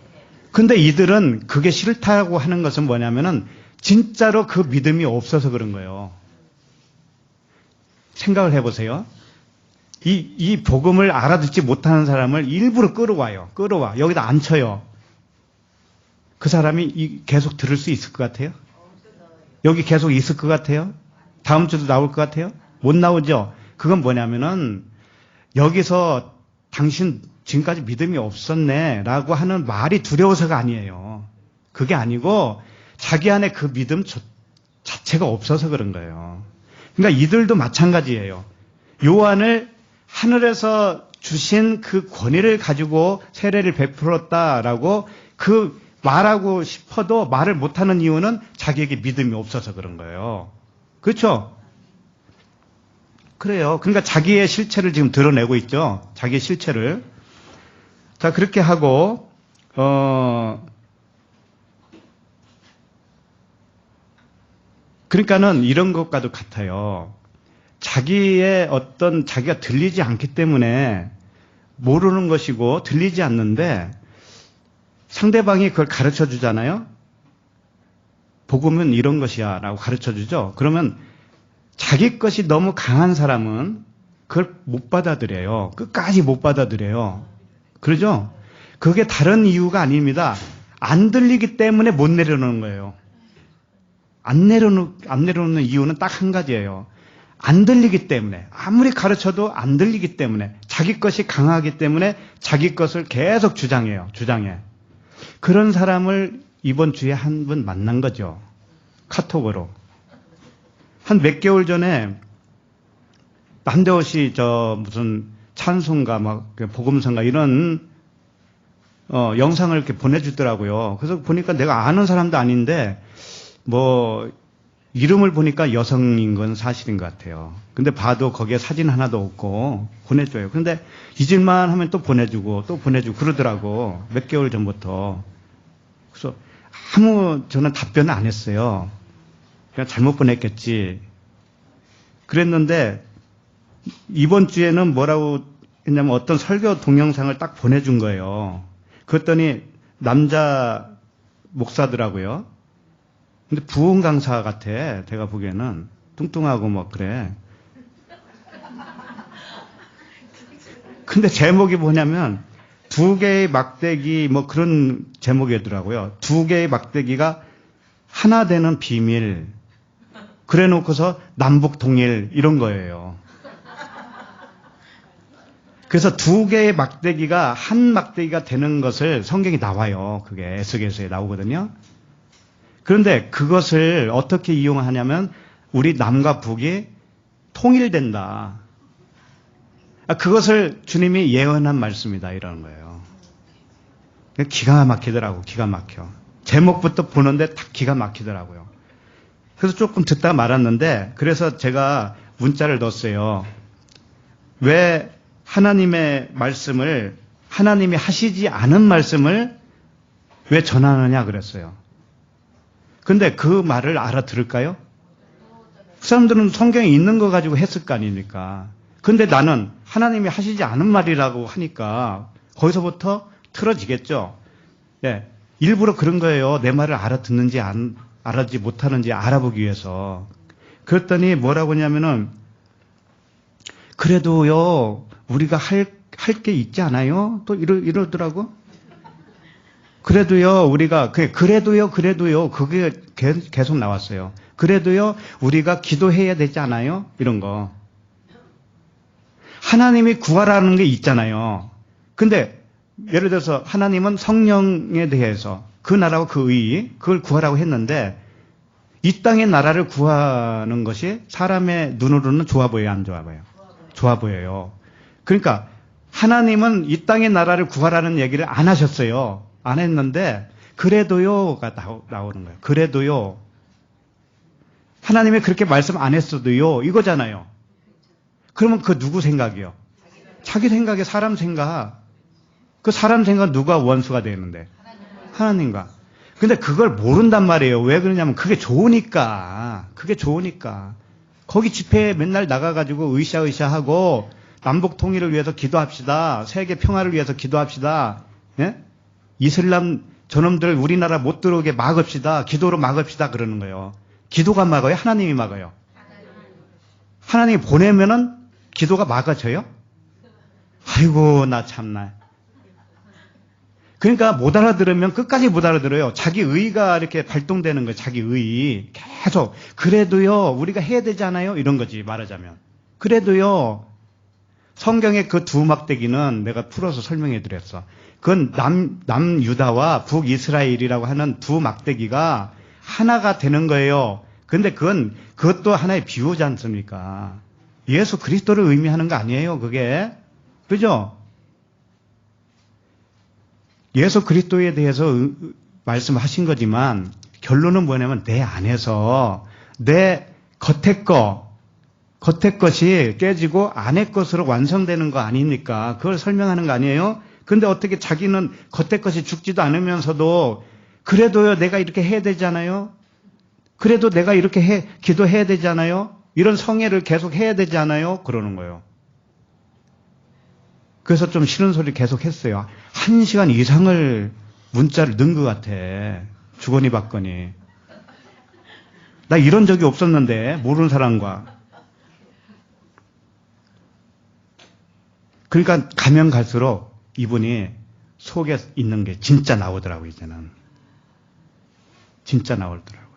근데 이들은 그게 싫다고 하는 것은 뭐냐면은 진짜로 그 믿음이 없어서 그런 거예요. 생각을 해보세요. 이 복음을 알아듣지 못하는 사람을 일부러 끌어와요. 끌어와. 여기다 앉혀요. 그 사람이 계속 들을 수 있을 것 같아요? 여기 계속 있을 것 같아요? 다음 주도 나올 것 같아요? 못 나오죠? 그건 뭐냐면은 여기서 당신 지금까지 믿음이 없었네 라고 하는 말이 두려워서가 아니에요. 그게 아니고 자기 안에 그 믿음 자체가 없어서 그런 거예요. 그러니까 이들도 마찬가지예요. 요한을 하늘에서 주신 그 권위를 가지고 세례를 베풀었다라고 그 말하고 싶어도 말을 못하는 이유는 자기에게 믿음이 없어서 그런 거예요. 그렇죠? 그래요. 그러니까 자기의 실체를 지금 드러내고 있죠. 자기의 실체를. 자, 그렇게 하고 그러니까는 이런 것과도 같아요. 자기가 들리지 않기 때문에 모르는 것이고 들리지 않는데 상대방이 그걸 가르쳐 주잖아요. 복음은 이런 것이야 라고 가르쳐 주죠. 그러면 자기 것이 너무 강한 사람은 그걸 못 받아들여요. 끝까지 못 받아들여요. 그러죠? 그게 다른 이유가 아닙니다. 안 들리기 때문에 못 내려놓는 거예요. 안 내려놓는 이유는 딱 한 가지예요. 안 들리기 때문에. 아무리 가르쳐도 안 들리기 때문에. 자기 것이 강하기 때문에 자기 것을 계속 주장해. 그런 사람을 이번 주에 한 분 만난 거죠. 카톡으로. 한 몇 개월 전에 남대호시 무슨 찬송가 복음성가 이런 영상을 이렇게 보내주더라고요. 그래서 보니까 내가 아는 사람도 아닌데, 뭐, 이름을 보니까 여성인 건 사실인 것 같아요. 근데 봐도 거기에 사진 하나도 없고 보내줘요. 근데 잊을만 하면 또 보내주고 그러더라고. 몇 개월 전부터. 그래서 저는 답변을 안 했어요. 그냥 잘못 보냈겠지. 그랬는데 이번 주에는 뭐라고 했냐면 어떤 설교 동영상을 딱 보내준 거예요. 그랬더니 남자 목사더라고요. 근데 부흥 강사 같아. 내가 보기에는 뚱뚱하고 뭐 그래. 근데 제목이 뭐냐면 2개의 막대기 뭐 그런 제목이더라고요. 2개의 막대기가 하나 되는 비밀. 그래 놓고서 남북 통일 이런 거예요. 그래서 2개의 막대기가 한 막대기가 되는 것을 성경이 나와요. 그게 에스겔서에 나오거든요. 그런데 그것을 어떻게 이용하냐면 우리 남과 북이 통일된다. 그것을 주님이 예언한 말씀이다 이러는 거예요. 기가 막히더라고. 기가 막혀. 제목부터 보는데 딱 기가 막히더라고요. 그래서 조금 듣다 말았는데 그래서 제가 문자를 넣었어요. 왜 하나님의 말씀을 하나님이 하시지 않은 말씀을 왜 전하느냐 그랬어요. 근데 그 말을 알아들을까요? 그 사람들은 성경에 있는 거 가지고 했을 거 아닙니까? 근데 나는 하나님이 하시지 않은 말이라고 하니까 거기서부터 틀어지겠죠. 예, 일부러 그런 거예요. 내 말을 알아듣는지 알아듣지 못하는지 알아보기 위해서. 그랬더니 뭐라고 하냐면은 그래도요 우리가 할 게 있지 않아요? 또 이러더라고. 그래도요, 우리가, 그래도요, 그게 계속 나왔어요. 그래도요, 우리가 기도해야 되지 않아요? 이런 거. 하나님이 구하라는 게 있잖아요. 근데, 예를 들어서 하나님은 성령에 대해서 그 나라와 그 의, 그걸 구하라고 했는데, 이 땅의 나라를 구하는 것이 사람의 눈으로는 좋아 보여요, 안 좋아 보여요? 좋아 보여요. 그러니까, 하나님은 이 땅의 나라를 구하라는 얘기를 안 하셨어요. 안 했는데 그래도요가 나오는 거예요. 그래도요. 하나님이 그렇게 말씀 안 했어도요. 이거잖아요. 그러면 그 누구 생각이요? 자기 생각에 사람 생각. 그 사람 생각 누가 원수가 되는데? 하나님과. 근데 그걸 모른단 말이에요. 왜 그러냐면 그게 좋으니까. 그게 좋으니까. 거기 집회에 맨날 나가가지고 으쌰으쌰하고 남북 통일을 위해서 기도합시다. 세계 평화를 위해서 기도합시다. 예? 이슬람 저놈들 우리나라 못 들어오게 막읍시다. 기도로 막읍시다. 그러는 거예요. 기도가 막아요? 하나님이 막아요? 하나님이 보내면은 기도가 막아져요? 아이고 나 참나. 그러니까 못 알아들으면 끝까지 못 알아들어요. 자기 의가 이렇게 발동되는 거예요. 자기 의. 계속 그래도요 우리가 해야 되지 않아요? 이런 거지 말하자면. 그래도요 성경의 그 2 막대기는 내가 풀어서 설명해 드렸어. 그건 남유다와 북이스라엘이라고 하는 2 막대기가 하나가 되는 거예요. 근데 그것도 하나의 비유지 않습니까? 예수 그리스도를 의미하는 거 아니에요, 그게. 그죠? 예수 그리스도에 대해서 말씀하신 거지만 결론은 뭐냐면 내 안에서 내 겉의 것이 깨지고 안의 것으로 완성되는 거 아닙니까? 그걸 설명하는 거 아니에요? 근데 어떻게 자기는 겉의 것이 죽지도 않으면서도 그래도요 내가 이렇게 해야 되잖아요? 그래도 내가 이렇게 기도해야 되잖아요? 이런 성애를 계속 해야 되잖아요? 그러는 거예요. 그래서 좀 싫은 소리 계속 했어요. 1시간 이상을 문자를 넣은 것 같아. 주거니 받거니. 나 이런 적이 없었는데 모르는 사람과. 그러니까 가면 갈수록 이분이 속에 있는 게 진짜 나오더라고요, 이제는. 진짜 나오더라고요.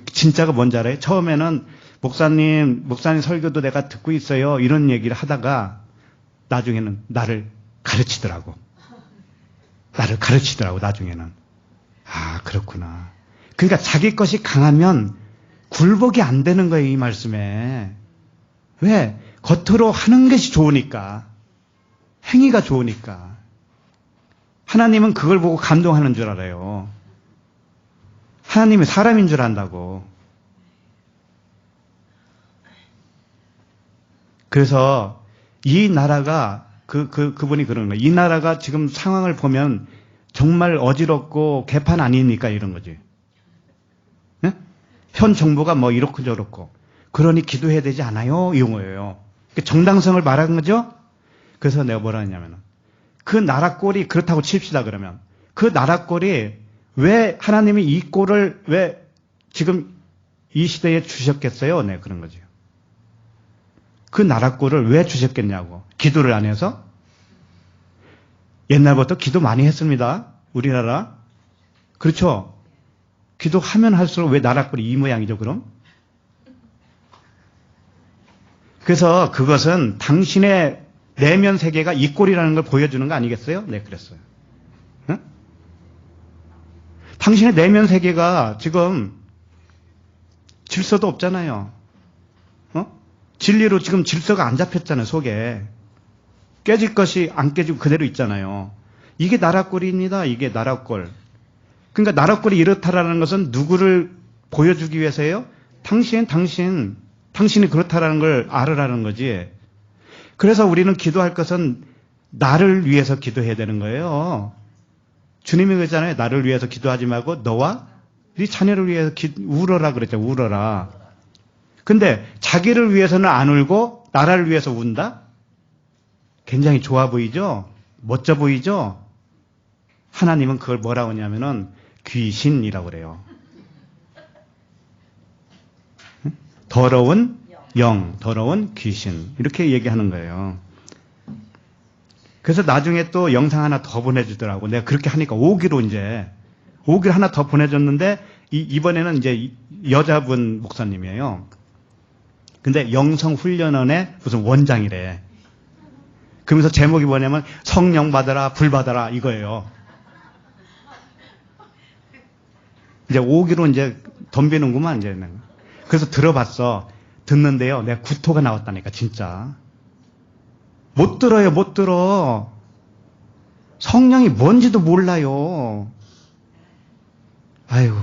진짜가 뭔지 알아요? 처음에는 목사님 설교도 내가 듣고 있어요. 이런 얘기를 하다가 나중에는 나를 가르치더라고. 나중에는. 아, 그렇구나. 그러니까 자기 것이 강하면 굴복이 안 되는 거예요, 이 말씀에. 왜? 겉으로 하는 것이 좋으니까. 행위가 좋으니까. 하나님은 그걸 보고 감동하는 줄 알아요. 하나님이 사람인 줄 안다고. 그래서 이 나라가 그분이 그러는 거예요. 이 나라가 지금 상황을 보면 정말 어지럽고 개판 아닙니까? 이런 거지. 네? 현 정부가 뭐 이렇고 저렇고. 그러니 기도해야 되지 않아요? 이런 거예요. 정당성을 말하는 거죠? 그래서 내가 뭐라 하냐면, 그 나라 꼴이 그렇다고 칩시다, 그러면. 그 나라 꼴이 왜 하나님이 이 꼴을 왜 지금 이 시대에 주셨겠어요? 네, 그런 거죠. 그 나라 꼴을 왜 주셨겠냐고. 기도를 안 해서? 옛날부터 기도 많이 했습니다. 우리나라. 그렇죠? 기도하면 할수록 왜 나라 꼴이 이 모양이죠, 그럼? 그래서 그것은 당신의 내면 세계가 이 꼴이라는 걸 보여주는 거 아니겠어요? 네, 그랬어요. 응? 당신의 내면 세계가 지금 질서도 없잖아요. 진리로 지금 질서가 안 잡혔잖아요, 속에. 깨질 것이 안 깨지고 그대로 있잖아요. 이게 나라꼴입니다. 이게 나라꼴. 그러니까 나라꼴이 이렇다라는 것은 누구를 보여주기 위해서예요? 당신이 그렇다라는 걸 알으라는 거지. 그래서 우리는 기도할 것은 나를 위해서 기도해야 되는 거예요. 주님이 그러잖아요. 나를 위해서 기도하지 말고 너와 네 자녀를 위해서 울어라 그랬죠. 울어라. 근데 자기를 위해서는 안 울고 나라를 위해서 운다? 굉장히 좋아 보이죠? 멋져 보이죠? 하나님은 그걸 뭐라고 하냐면은 귀신이라고 그래요. 더러운 영, 더러운 귀신. 이렇게 얘기하는 거예요. 그래서 나중에 또 영상 하나 더 보내주더라고. 내가 그렇게 하니까 5기로 하나 더 보내줬는데 이번에는 이제 여자분 목사님이에요. 근데 영성훈련원의 무슨 원장이래. 그러면서 제목이 뭐냐면 성령 받아라, 불 받아라 이거예요. 이제 5기로 이제 덤비는구만 이제. 그래서 들어봤어. 듣는데요. 내가 구토가 나왔다니까 진짜. 못 들어요. 못 들어. 성령이 뭔지도 몰라요. 아이고.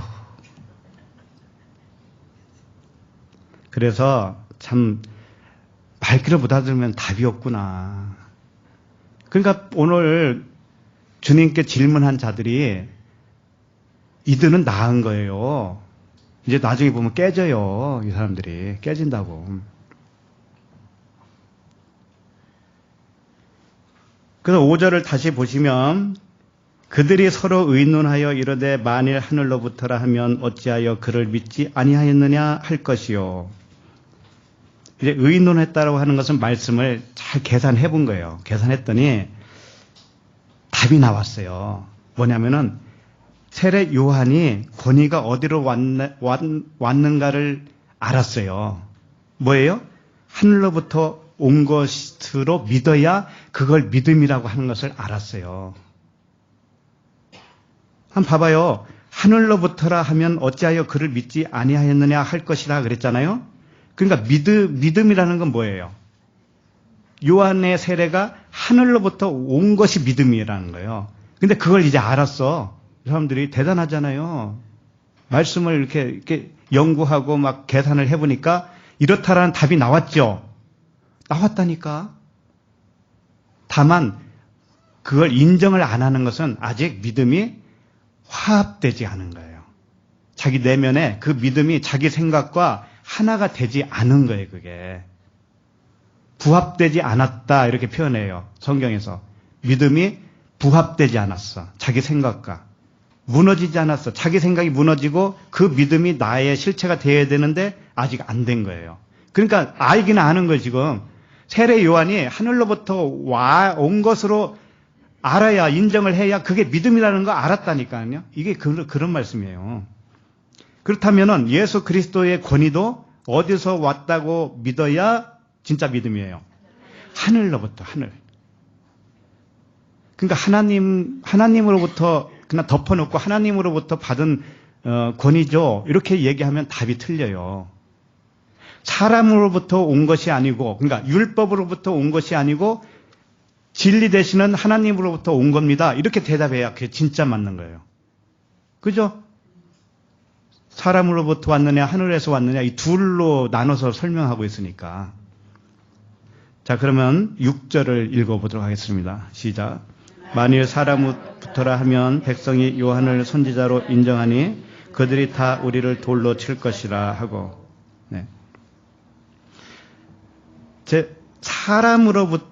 그래서 참 발길을 못 알아들으면 답이 없구나. 그러니까 오늘 주님께 질문한 자들이 이들은 나은 거예요. 이제 나중에 보면 깨져요. 이 사람들이 깨진다고. 그래서 5절을 다시 보시면 그들이 서로 의논하여 이르되 만일 하늘로부터라 하면 어찌하여 그를 믿지 아니하였느냐 할 것이요. 이제 의논했다라고 하는 것은 말씀을 잘 계산해 본 거예요. 계산했더니 답이 나왔어요. 뭐냐면은 세례 요한이 권위가 어디로 왔는가를 알았어요. 뭐예요? 하늘로부터 온 것으로 믿어야 그걸 믿음이라고 하는 것을 알았어요. 한번 봐봐요. 하늘로부터라 하면 어찌하여 그를 믿지 아니하였느냐 할 것이라 그랬잖아요. 그러니까 믿음이라는 건 뭐예요? 요한의 세례가 하늘로부터 온 것이 믿음이라는 거예요. 근데 그걸 이제 알았어. 사람들이 대단하잖아요. 말씀을 이렇게 연구하고 막 계산을 해보니까 이렇다라는 답이 나왔죠. 나왔다니까. 다만 그걸 인정을 안 하는 것은 아직 믿음이 화합되지 않은 거예요. 자기 내면에 그 믿음이 자기 생각과 하나가 되지 않은 거예요. 그게 부합되지 않았다 이렇게 표현해요. 성경에서 믿음이 부합되지 않았어. 자기 생각과 무너지지 않았어. 자기 생각이 무너지고 그 믿음이 나의 실체가 되어야 되는데 아직 안 된 거예요. 그러니까 알기는 아는 거예요. 지금 세례 요한이 하늘로부터 온 것으로 알아야 인정을 해야 그게 믿음이라는 거 알았다니까요. 이게 그런 말씀이에요. 그렇다면은 예수 그리스도의 권위도 어디서 왔다고 믿어야 진짜 믿음이에요. 하늘로부터 하늘. 그러니까 하나님으로부터 그냥 덮어놓고 하나님으로부터 받은 권위죠. 이렇게 얘기하면 답이 틀려요. 사람으로부터 온 것이 아니고, 그러니까 율법으로부터 온 것이 아니고 진리 되시는 하나님으로부터 온 겁니다. 이렇게 대답해야 그게 진짜 맞는 거예요. 그죠? 사람으로부터 왔느냐 하늘에서 왔느냐 이 둘로 나눠서 설명하고 있으니까. 자, 그러면 6절을 읽어보도록 하겠습니다. 시작. 만일 사람부터라 하면 백성이 요한을 선지자로 인정하니 그들이 다 우리를 돌로 칠 것이라 하고. 네. 사람으로부터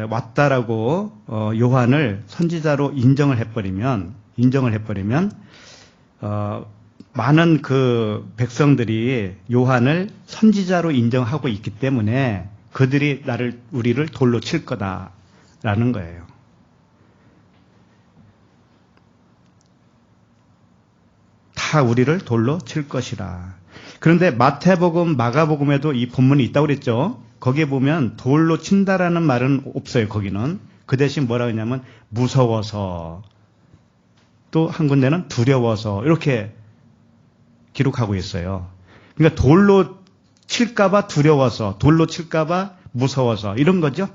왔다라고 요한을 선지자로 인정을 해버리면 많은 그 백성들이 요한을 선지자로 인정하고 있기 때문에 그들이 우리를 돌로 칠 거다라는 거예요. 다 우리를 돌로 칠 것이라. 그런데 마태복음, 마가복음에도 이 본문이 있다고 그랬죠. 거기에 보면 돌로 친다라는 말은 없어요. 거기는. 그 대신 뭐라고 했냐면 무서워서, 또 한 군데는 두려워서 이렇게 기록하고 있어요. 그러니까 돌로 칠까봐 두려워서, 돌로 칠까봐 무서워서 이런 거죠.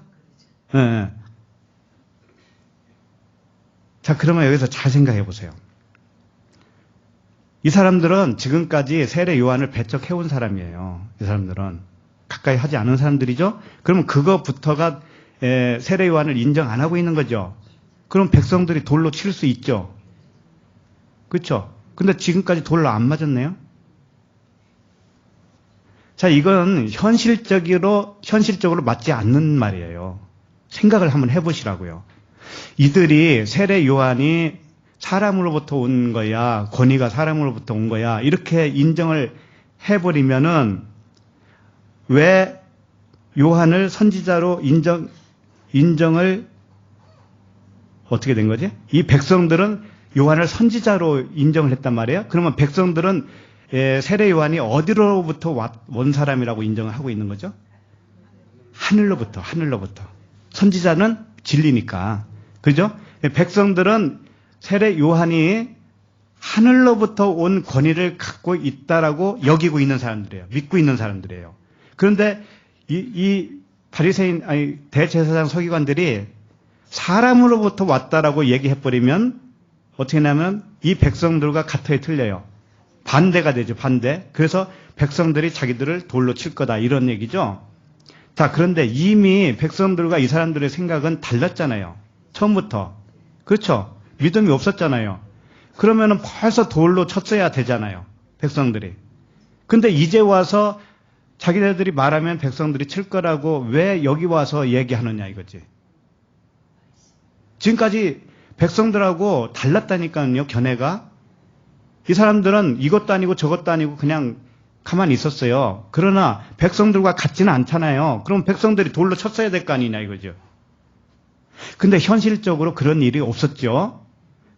네. 자, 그러면 여기서 잘 생각해 보세요. 이 사람들은 지금까지 세례 요한을 배척해온 사람이에요. 이 사람들은 가까이 하지 않은 사람들이죠. 그러면 그거부터가 세례 요한을 인정 안 하고 있는 거죠. 그럼 백성들이 돌로 칠 수 있죠. 그렇죠? 근데 지금까지 돌로 안 맞았네요. 자, 이건 현실적으로 맞지 않는 말이에요. 생각을 한번 해보시라고요. 이들이 세례 요한이 사람으로부터 온 거야, 권위가 사람으로부터 온 거야, 이렇게 인정을 해버리면은 왜 요한을 선지자로 인정을 어떻게 된 거지? 이 백성들은 요한을 선지자로 인정을 했단 말이에요. 그러면 백성들은 세례 요한이 어디로부터 온 사람이라고 인정을 하고 있는 거죠? 하늘로부터. 선지자는 진리니까. 그죠? 백성들은 세례 요한이 하늘로부터 온 권위를 갖고 있다라고 여기고 있는 사람들이에요. 믿고 있는 사람들이에요. 그런데 이 바리새인, 대제사장 서기관들이 사람으로부터 왔다라고 얘기해버리면 어떻게 하냐면 이 백성들과 같아야 틀려요. 반대가 되죠, 반대. 그래서 백성들이 자기들을 돌로 칠 거다, 이런 얘기죠. 자, 그런데 이미 백성들과 이 사람들의 생각은 달랐잖아요. 처음부터. 그렇죠? 믿음이 없었잖아요. 그러면은 벌써 돌로 쳤어야 되잖아요. 백성들이. 근데 이제 와서 자기네들이 말하면 백성들이 칠 거라고 왜 여기 와서 얘기하느냐 이거지. 지금까지 백성들하고 달랐다니까요, 견해가. 이 사람들은 이것도 아니고 저것도 아니고 그냥 가만히 있었어요. 그러나 백성들과 같지는 않잖아요. 그럼 백성들이 돌로 쳤어야 될 거 아니냐 이거죠. 근데 현실적으로 그런 일이 없었죠.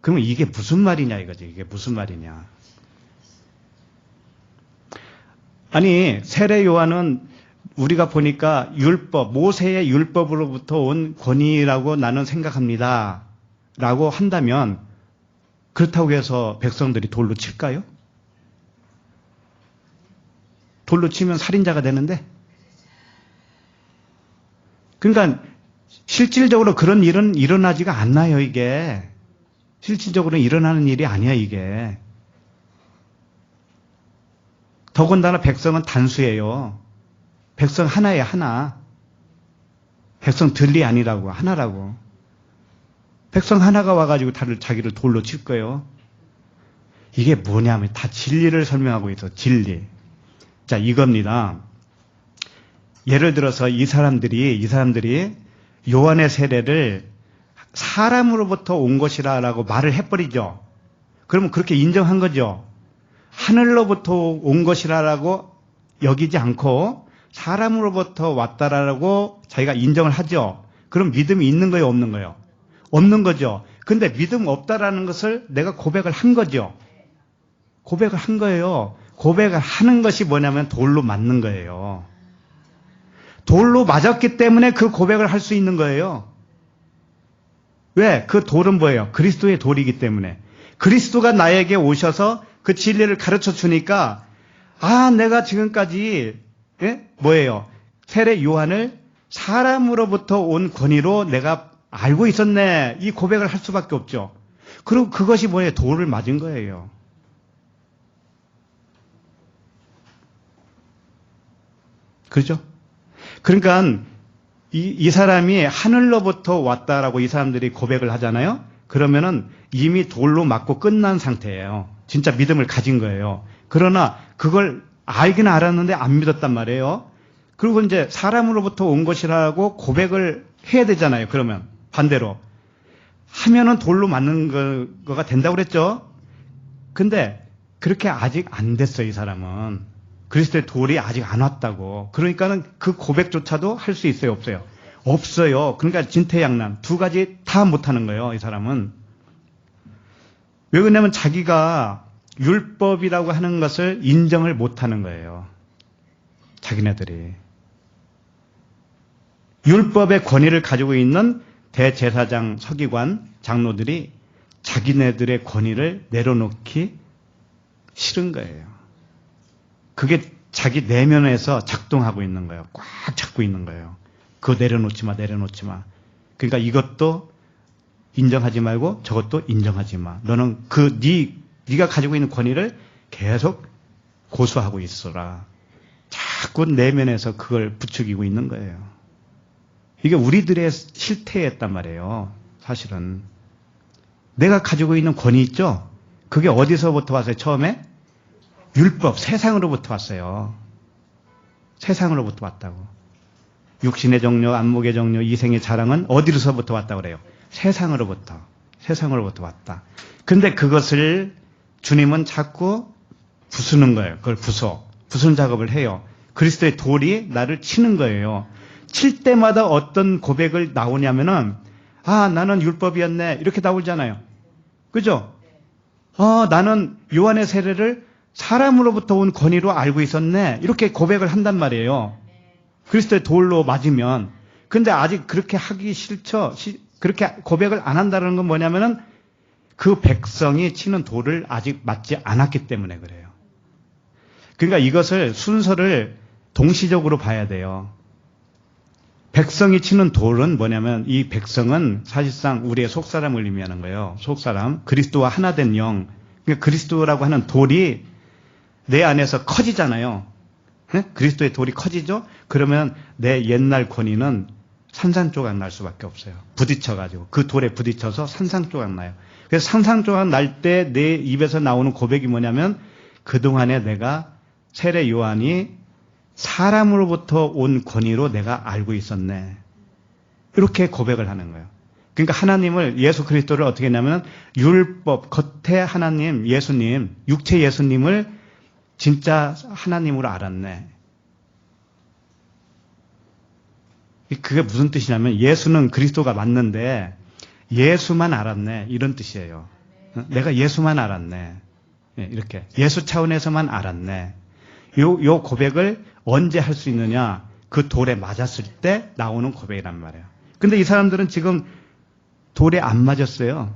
그러면 이게 무슨 말이냐 이거지. 이게 무슨 말이냐. 아니, 세례 요한은 우리가 보니까 율법, 모세의 율법으로부터 온 권위라고 나는 생각합니다. 라고 한다면 그렇다고 해서 백성들이 돌로 칠까요? 돌로 치면 살인자가 되는데. 그러니까 실질적으로 그런 일은 일어나지가 않나요, 이게. 실질적으로 일어나는 일이 아니야, 이게. 더군다나 백성은 단수예요. 백성 하나예요, 하나. 백성들이 아니라고, 하나라고. 백성 하나가 와가지고 다들 자기를 돌로 칠 거예요. 이게 뭐냐면 다 진리를 설명하고 있어, 진리. 자, 이겁니다. 예를 들어서 이 사람들이 요한의 세례를 사람으로부터 온 것이라고 말을 해버리죠. 그러면 그렇게 인정한 거죠. 하늘로부터 온 것이라고 여기지 않고 사람으로부터 왔다라고 자기가 인정을 하죠. 그럼 믿음이 있는 거예요, 없는 거예요? 없는 거죠. 근데 믿음 없다라는 것을 내가 고백을 한 거죠. 고백을 한 거예요. 고백을 하는 것이 뭐냐면 돌로 맞는 거예요. 돌로 맞았기 때문에 그 고백을 할 수 있는 거예요. 왜? 그 돌은 뭐예요? 그리스도의 돌이기 때문에. 그리스도가 나에게 오셔서 그 진리를 가르쳐 주니까, 아, 내가 지금까지, 뭐예요? 세례 요한을 사람으로부터 온 권위로 내가 알고 있었네. 이 고백을 할 수밖에 없죠. 그리고 그것이 뭐예요? 돌을 맞은 거예요. 그렇죠? 그러니까 이 사람이 하늘로부터 왔다라고 이 사람들이 고백을 하잖아요. 그러면은 이미 돌로 맞고 끝난 상태예요. 진짜 믿음을 가진 거예요. 그러나 그걸 알긴 알았는데 안 믿었단 말이에요. 그리고 이제 사람으로부터 온 것이라고 고백을 해야 되잖아요. 그러면 반대로 하면은 돌로 맞는 거가 된다고 그랬죠. 근데 그렇게 아직 안 됐어요. 이 사람은. 그리스도의 돌이 아직 안 왔다고. 그러니까는 그 고백조차도 할 수 있어요, 없어요? 없어요. 그러니까 진퇴양난 두 가지 다 못하는 거예요, 이 사람은. 왜 그러냐면 자기가 율법이라고 하는 것을 인정을 못하는 거예요. 자기네들이. 율법의 권위를 가지고 있는 대제사장, 서기관, 장로들이 자기네들의 권위를 내려놓기 싫은 거예요. 그게 자기 내면에서 작동하고 있는 거예요. 꽉 잡고 있는 거예요. 그거 내려놓지 마, 내려놓지 마. 그러니까 이것도 인정하지 말고 저것도 인정하지 마. 너는 네가 가지고 있는 권위를 계속 고수하고 있어라. 자꾸 내면에서 그걸 부추기고 있는 거예요. 이게 우리들의 실태였단 말이에요. 사실은. 내가 가지고 있는 권위 있죠? 그게 어디서부터 왔어요? 처음에? 율법, 세상으로부터 왔어요. 세상으로부터 왔다고. 육신의 정욕, 안목의 정욕, 이생의 자랑은 어디로서부터 왔다고 그래요? 세상으로부터. 세상으로부터 왔다. 근데 그것을 주님은 자꾸 부수는 거예요. 그걸 부수는 작업을 해요. 그리스도의 돌이 나를 치는 거예요. 칠 때마다 어떤 고백을 나오냐면은, 나는 율법이었네. 이렇게 나오잖아요. 그죠? 나는 요한의 세례를 사람으로부터 온 권위로 알고 있었네. 이렇게 고백을 한단 말이에요. 그리스도의 돌로 맞으면. 근데 아직 그렇게 하기 싫죠. 그렇게 고백을 안 한다는 건 뭐냐면은 그 백성이 치는 돌을 아직 맞지 않았기 때문에 그래요. 그러니까 이것을 순서를 동시적으로 봐야 돼요. 백성이 치는 돌은 뭐냐면 이 백성은 사실상 우리의 속사람을 의미하는 거예요. 속사람. 그리스도와 하나 된 영. 그러니까 그리스도라고 하는 돌이 내 안에서 커지잖아요. 네? 그리스도의 돌이 커지죠? 그러면 내 옛날 권위는 산산조각 날 수밖에 없어요. 부딪혀가지고. 그 돌에 부딪혀서 산산조각 나요. 그래서 산산조각 날 때 내 입에서 나오는 고백이 뭐냐면 그동안에 내가 세례 요한이 사람으로부터 온 권위로 내가 알고 있었네. 이렇게 고백을 하는 거예요. 그러니까 하나님을, 예수 그리스도를 어떻게 했냐면 율법, 겉에 하나님, 예수님, 육체 예수님을 진짜 하나님으로 알았네. 그게 무슨 뜻이냐면 예수는 그리스도가 맞는데 예수만 알았네. 이런 뜻이에요. 내가 예수만 알았네. 이렇게. 예수 차원에서만 알았네. 요 고백을 언제 할 수 있느냐? 그 돌에 맞았을 때 나오는 고백이란 말이에요. 근데 이 사람들은 지금 돌에 안 맞았어요.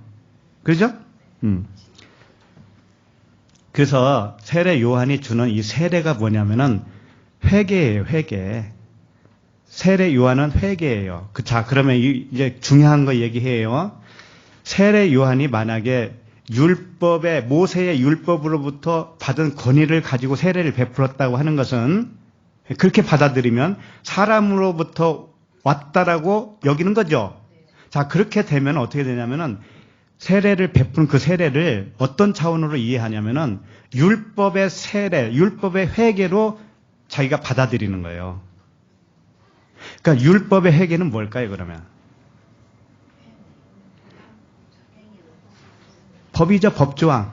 그렇죠? 그래서 세례 요한이 주는 이 세례가 뭐냐면은 회개예요, 회개. 세례 요한은 회개예요. 자, 그러면 이제 중요한 거 얘기해요. 세례 요한이 만약에 율법의, 모세의 율법으로부터 받은 권위를 가지고 세례를 베풀었다고 하는 것은 그렇게 받아들이면 사람으로부터 왔다라고 여기는 거죠. 자, 그렇게 되면 어떻게 되냐면은 세례를 베푼 그 세례를 어떤 차원으로 이해하냐면은 율법의 세례, 율법의 회개로 자기가 받아들이는 거예요. 그러니까 율법의 회개는 뭘까요, 그러면? 법이죠, 법조항.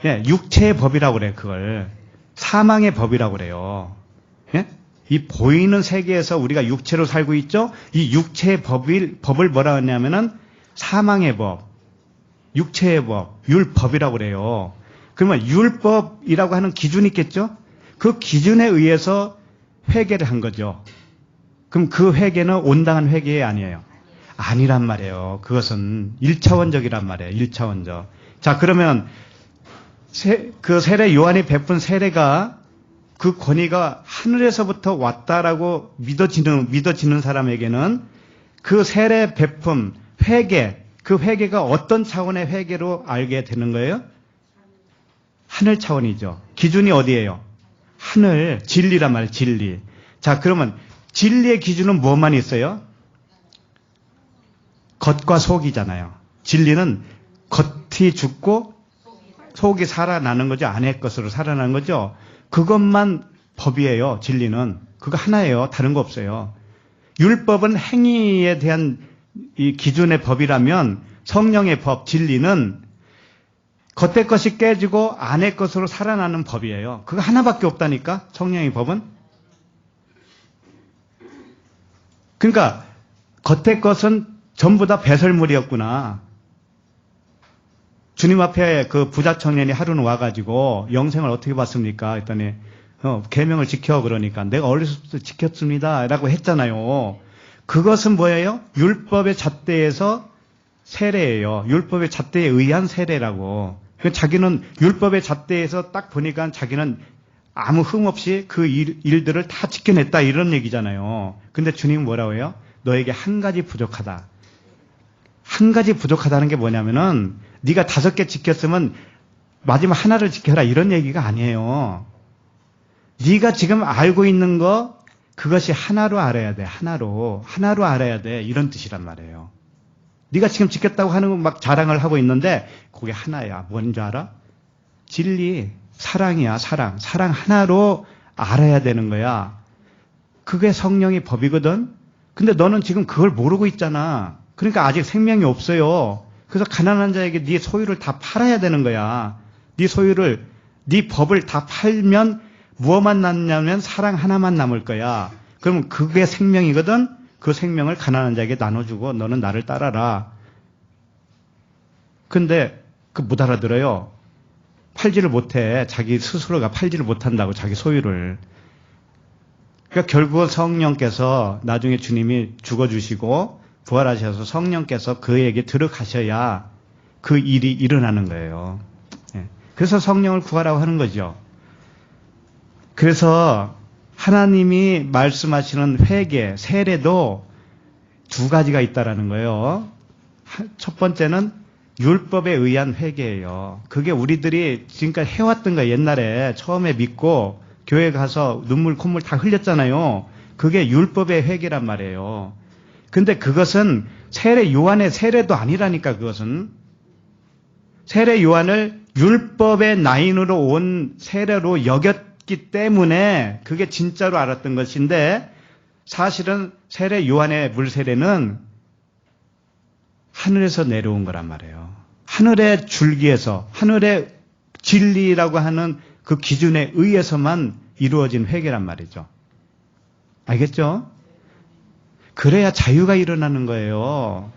예, 육체의 법이라고 그래요, 그걸. 사망의 법이라고 그래요. 예? 이 보이는 세계에서 우리가 육체로 살고 있죠? 이 육체의 법을 뭐라 하냐면은 사망의 법, 육체의 법, 율법이라고 그래요. 그러면 율법이라고 하는 기준이 있겠죠? 그 기준에 의해서 회개를 한 거죠. 그럼 그 회개는 온당한 회개 아니에요. 아니란 말이에요. 그것은 1차원적이란 말이에요. 1차원적. 자, 그러면 그 세례 요한이 베푼 세례가 그 권위가 하늘에서부터 왔다라고 믿어지는 사람에게는 그 세례 베품, 회개, 그 회개가 어떤 차원의 회개로 알게 되는 거예요? 하늘 차원이죠. 기준이 어디예요? 하늘, 진리란 말이에요, 진리. 자, 그러면 진리의 기준은 뭐만 있어요? 겉과 속이잖아요. 진리는 겉이 죽고 속이 살아나는 거죠. 안의 것으로 살아나는 거죠. 그것만 법이에요. 진리는. 그거 하나예요. 다른 거 없어요. 율법은 행위에 대한 이 기준의 법이라면 성령의 법, 진리는 겉의 것이 깨지고 안의 것으로 살아나는 법이에요. 그거 하나밖에 없다니까, 성령의 법은. 그러니까 겉의 것은 전부 다 배설물이었구나. 주님 앞에 그 부자 청년이 하루는 와가지고 영생을 어떻게 받습니까? 했더니 계명을 지켜. 그러니까 내가 어렸을 때 지켰습니다 라고 했잖아요. 그것은 뭐예요? 율법의 잣대에서 세례예요. 율법의 잣대에 의한 세례라고. 자기는 율법의 잣대에서 딱 보니까 자기는 아무 흠 없이 그 일들을 다 지켜냈다, 이런 얘기잖아요. 근데 주님은 뭐라고 해요? 너에게 한 가지 부족하다. 한 가지 부족하다는 게 뭐냐면은 네가 5개 지켰으면 마지막 하나를 지켜라, 이런 얘기가 아니에요. 네가 지금 알고 있는 거, 그것이 하나로 알아야 돼. 하나로 알아야 돼, 이런 뜻이란 말이에요. 네가 지금 지켰다고 하는 건 막 자랑을 하고 있는데 그게 하나야. 뭔지 알아? 진리, 사랑이야. 사랑 하나로 알아야 되는 거야. 그게 성령의 법이거든. 근데 너는 지금 그걸 모르고 있잖아. 그러니까 아직 생명이 없어요. 그래서 가난한 자에게 네 소유를 다 팔아야 되는 거야. 네 소유를, 네 법을 다 팔면 무엇만 남냐면 사랑 하나만 남을 거야. 그러면 그게 생명이거든. 그 생명을 가난한 자에게 나눠주고 너는 나를 따라라. 근데 그 못 알아들어요. 팔지를 못해. 자기 스스로가 팔지를 못한다고, 자기 소유를. 그러니까 결국 성령께서 나중에 주님이 죽어주시고 부활하셔서 성령께서 그에게 들어가셔야 그 일이 일어나는 거예요. 그래서 성령을 구하라고 하는 거죠. 그래서 하나님이 말씀하시는 회개, 세례도 2가지가 있다라는 거예요. 첫 번째는 율법에 의한 회개예요. 그게 우리들이 지금까지 해왔던 거예요. 옛날에 처음에 믿고 교회 가서 눈물 콧물 다 흘렸잖아요. 그게 율법의 회개란 말이에요. 근데 그것은 세례 요한의 세례도 아니라니까. 그것은 세례 요한을 율법의 라인으로 온 세례로 여겼기 때문에 그게 진짜로 알았던 것인데, 사실은 세례 요한의 물세례는 하늘에서 내려온 거란 말이에요. 하늘의 줄기에서, 하늘의 진리라고 하는 그 기준에 의해서만 이루어진 회개란 말이죠. 알겠죠? 그래야 자유가 일어나는 거예요.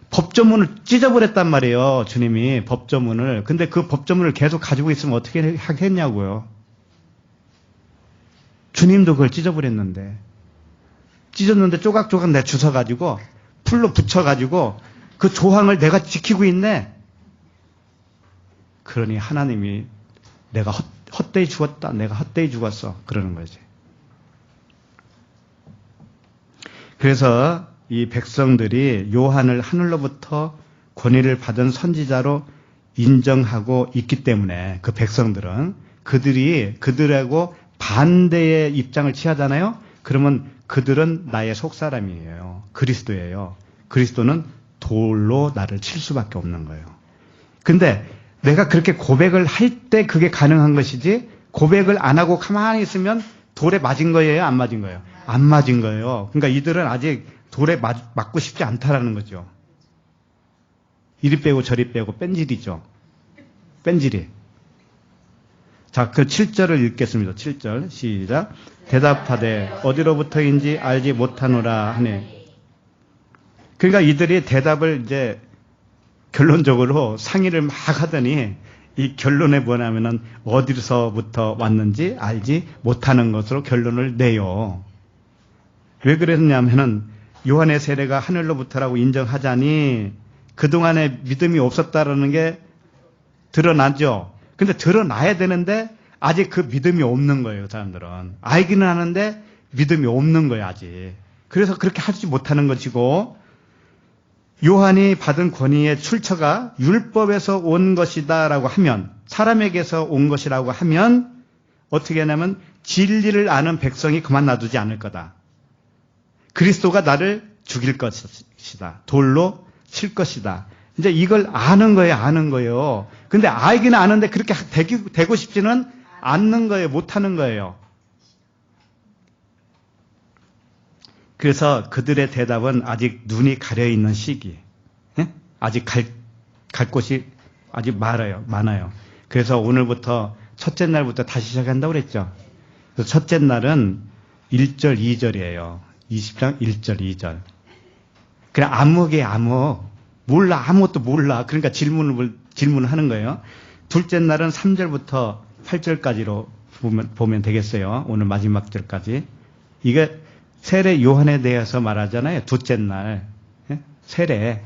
법조문을 찢어버렸단 말이에요, 주님이. 법조문을. 근데 그 법조문을 계속 가지고 있으면 어떻게 하겠냐고요. 주님도 그걸 찢어버렸는데. 찢었는데 조각조각 내가 주워가지고 풀로 붙여가지고 그 조항을 내가 지키고 있네. 그러니 하나님이 내가 헛되이 죽었다, 내가 헛되이 죽었어, 그러는 거지. 그래서 이 백성들이 요한을 하늘로부터 권위를 받은 선지자로 인정하고 있기 때문에, 그 백성들은 그들하고 반대의 입장을 취하잖아요. 그러면 그들은 나의 속사람이에요. 그리스도예요. 그리스도는 돌로 나를 칠 수밖에 없는 거예요. 근데 내가 그렇게 고백을 할 때 그게 가능한 것이지, 고백을 안 하고 가만히 있으면 돌에 맞은 거예요, 안 맞은 거예요? 안 맞은 거예요. 그러니까 이들은 아직 돌에 맞고 싶지 않다라는 거죠. 이리 빼고 저리 빼고 뺀질이죠. 뺀질이. 자, 그 7절을 읽겠습니다. 7절 시작. 대답하되 어디로부터인지 알지 못하노라 하네. 그러니까 이들이 대답을 이제 결론적으로 상의를 막 하더니 이 결론에 뭐냐면은 어디서부터 왔는지 알지 못하는 것으로 결론을 내요. 왜 그랬냐면은 요한의 세례가 하늘로부터라고 인정하자니 그동안에 믿음이 없었다라는 게 드러나죠. 근데 드러나야 되는데 아직 그 믿음이 없는 거예요, 사람들은. 알기는 하는데 믿음이 없는 거예요, 아직. 그래서 그렇게 하지 못하는 것이고, 요한이 받은 권위의 출처가 율법에서 온 것이다라고 하면, 사람에게서 온 것이라고 하면, 어떻게 하냐면, 진리를 아는 백성이 그만 놔두지 않을 거다. 그리스도가 나를 죽일 것이다. 돌로 칠 것이다. 이제 이걸 아는 거예요, 아는 거예요. 근데 알기는 아는데 그렇게 되고 싶지는 않는 거예요, 못하는 거예요. 그래서 그들의 대답은 아직 눈이 가려 있는 시기. 예? 아직 갈 곳이 아직 많아요. 그래서 오늘부터 첫째 날부터 다시 시작한다고 그랬죠. 그래서 첫째 날은 1절, 2절이에요. 20장 1절, 2절. 그냥 암흑. 몰라, 아무것도 몰라. 그러니까 질문을 하는 거예요. 둘째 날은 3절부터 8절까지로 보면 되겠어요. 오늘 마지막 절까지. 이게 세례 요한에 대해서 말하잖아요. 둘째 날. 세례.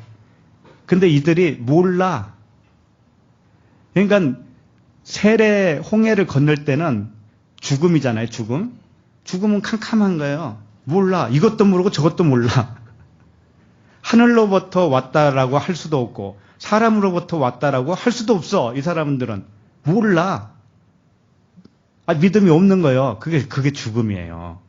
근데 이들이 몰라. 그러니까 세례 홍해를 건널 때는 죽음이잖아요. 죽음은 캄캄한 거예요. 몰라. 이것도 모르고 저것도 몰라. 하늘로부터 왔다라고 할 수도 없고 사람으로부터 왔다라고 할 수도 없어. 이 사람들은 몰라. 믿음이 없는 거예요. 그게 죽음이에요.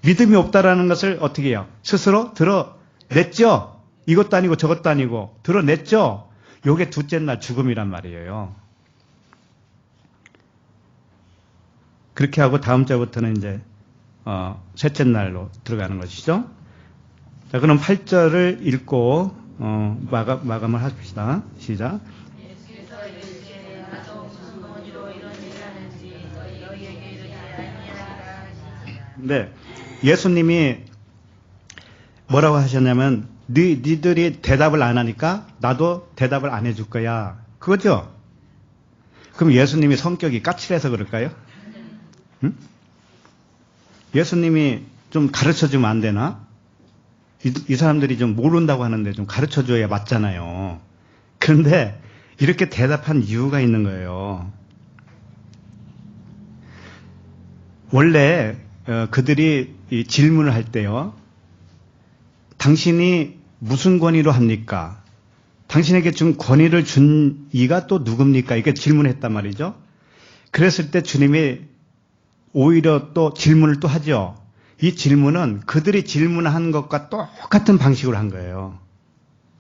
믿음이 없다라는 것을 어떻게 해요? 스스로 드러냈죠. 이것도 아니고 저것도 아니고 드러냈죠. 요게 둘째 날 죽음이란 말이에요. 그렇게 하고 다음 주부터는 이제 셋째 날로 들어가는 것이죠. 자, 그럼 8절을 읽고 마감을 합시다. 시작. 네, 예수님이 뭐라고 하셨냐면 니들이 대답을 안 하니까 나도 대답을 안 해줄 거야. 그거죠? 그럼 예수님이 성격이 까칠해서 그럴까요? 응? 예수님이 좀 가르쳐주면 안 되나? 이 사람들이 좀 모른다고 하는데 좀 가르쳐줘야 맞잖아요. 그런데 이렇게 대답한 이유가 있는 거예요. 원래 그들이 이 질문을 할 때요. 당신이 무슨 권위로 합니까? 당신에게 준 권위를 준 이가 또 누굽니까? 이렇게 질문했단 말이죠. 그랬을 때 주님이 오히려 또 질문을 또 하죠. 이 질문은 그들이 질문한 것과 똑같은 방식으로 한 거예요.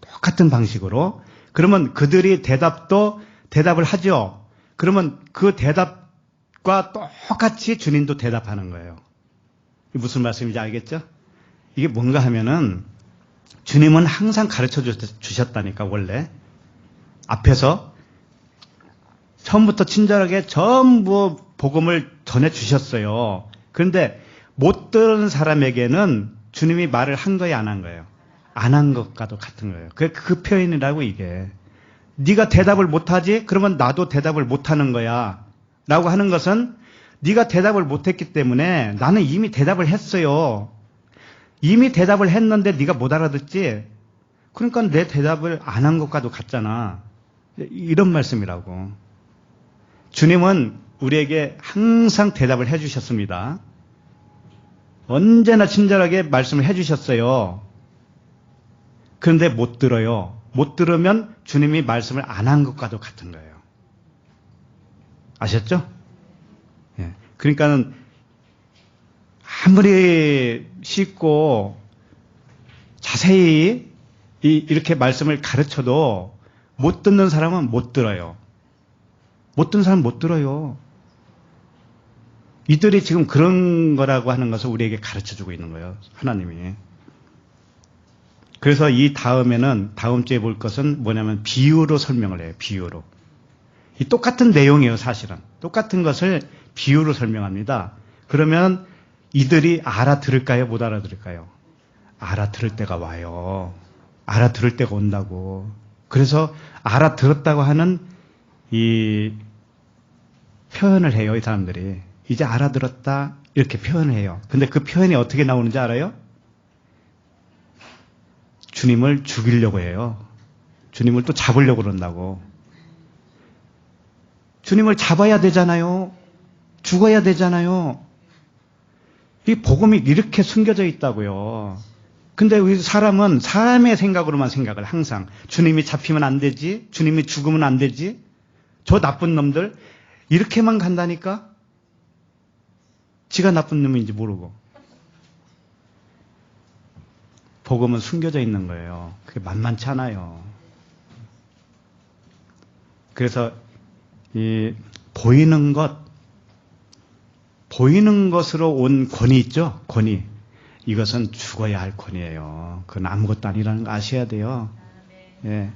똑같은 방식으로. 그러면 그들이 대답을 하죠. 그러면 그 대답과 똑같이 주님도 대답하는 거예요. 무슨 말씀인지 알겠죠? 이게 뭔가 하면은 주님은 항상 가르쳐 주셨다니까, 원래. 앞에서 처음부터 친절하게 전부 복음을 전해 주셨어요. 그런데 못 들은 사람에게는 주님이 말을 한 거예요, 안 한 거예요? 안 한 것과도 같은 거예요. 그 표현이라고 이게. 네가 대답을 못하지? 그러면 나도 대답을 못하는 거야. 라고 하는 것은 네가 대답을 못했기 때문에 나는 이미 대답을 했어요. 이미 대답을 했는데 네가 못 알아듣지? 그러니까 내 대답을 안 한 것과도 같잖아. 이런 말씀이라고. 주님은 우리에게 항상 대답을 해주셨습니다. 언제나 친절하게 말씀을 해주셨어요. 그런데 못 들어요. 못 들으면 주님이 말씀을 안 한 것과도 같은 거예요. 아셨죠? 예. 그러니까는 아무리 쉽고 자세히 이렇게 말씀을 가르쳐도 못 듣는 사람은 못 들어요. 못 듣는 사람은 못 들어요. 이들이 지금 그런 거라고 하는 것을 우리에게 가르쳐주고 있는 거예요. 하나님이. 그래서 이 다음 주에 볼 것은 뭐냐면 비유로 설명을 해요. 비유로. 이 똑같은 내용이에요, 사실은. 똑같은 것을 비유로 설명합니다. 그러면 이들이 알아들을까요? 못 알아들을까요? 알아들을 때가 와요. 알아들을 때가 온다고. 그래서 알아들었다고 하는 이 표현을 해요, 이 사람들이. 이제 알아들었다, 이렇게 표현을 해요. 근데 그 표현이 어떻게 나오는지 알아요? 주님을 죽이려고 해요. 주님을 또 잡으려고 그런다고. 주님을 잡아야 되잖아요. 죽어야 되잖아요. 이 복음이 이렇게 숨겨져 있다고요. 근데 우리 사람은 사람의 생각으로만 생각을 항상. 주님이 잡히면 안 되지. 주님이 죽으면 안 되지. 저 나쁜 놈들. 이렇게만 간다니까? 지가 나쁜 놈인지 모르고. 복음은 숨겨져 있는 거예요. 그게 만만치 않아요. 그래서 이 보이는 것으로 온 권위 있죠? 권위. 이것은 죽어야 할 권위예요. 그건 아무것도 아니라는 거 아셔야 돼요. 예.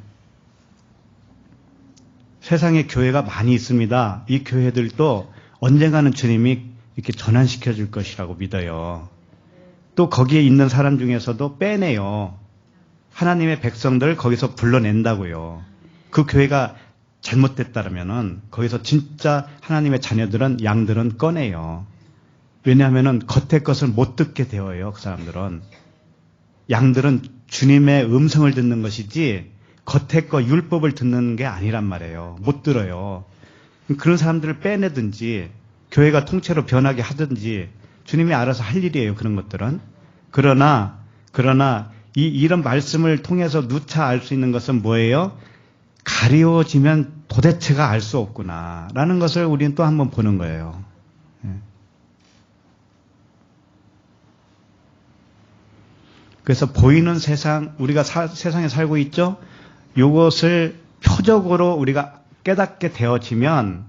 세상에 교회가 많이 있습니다. 이 교회들도 언젠가는 주님이 이렇게 전환시켜 줄 것이라고 믿어요. 또 거기에 있는 사람 중에서도 빼내요. 하나님의 백성들 거기서 불러낸다고요. 그 교회가 잘못됐다면은 거기서 진짜 하나님의 자녀들은 양들은 꺼내요. 왜냐하면은 겉의 것을 못 듣게 되어요. 그 사람들은. 양들은 주님의 음성을 듣는 것이지 겉의 거 율법을 듣는 게 아니란 말이에요. 못 들어요. 그런 사람들을 빼내든지 교회가 통째로 변하게 하든지 주님이 알아서 할 일이에요. 그런 것들은. 그러나 이런 말씀을 통해서 누차 알 수 있는 것은 뭐예요? 가리워지면 도대체가 알 수 없구나라는 것을 우리는 또 한번 보는 거예요. 그래서 보이는 세상, 우리가 세상에 살고 있죠? 이것을 표적으로 우리가 깨닫게 되어지면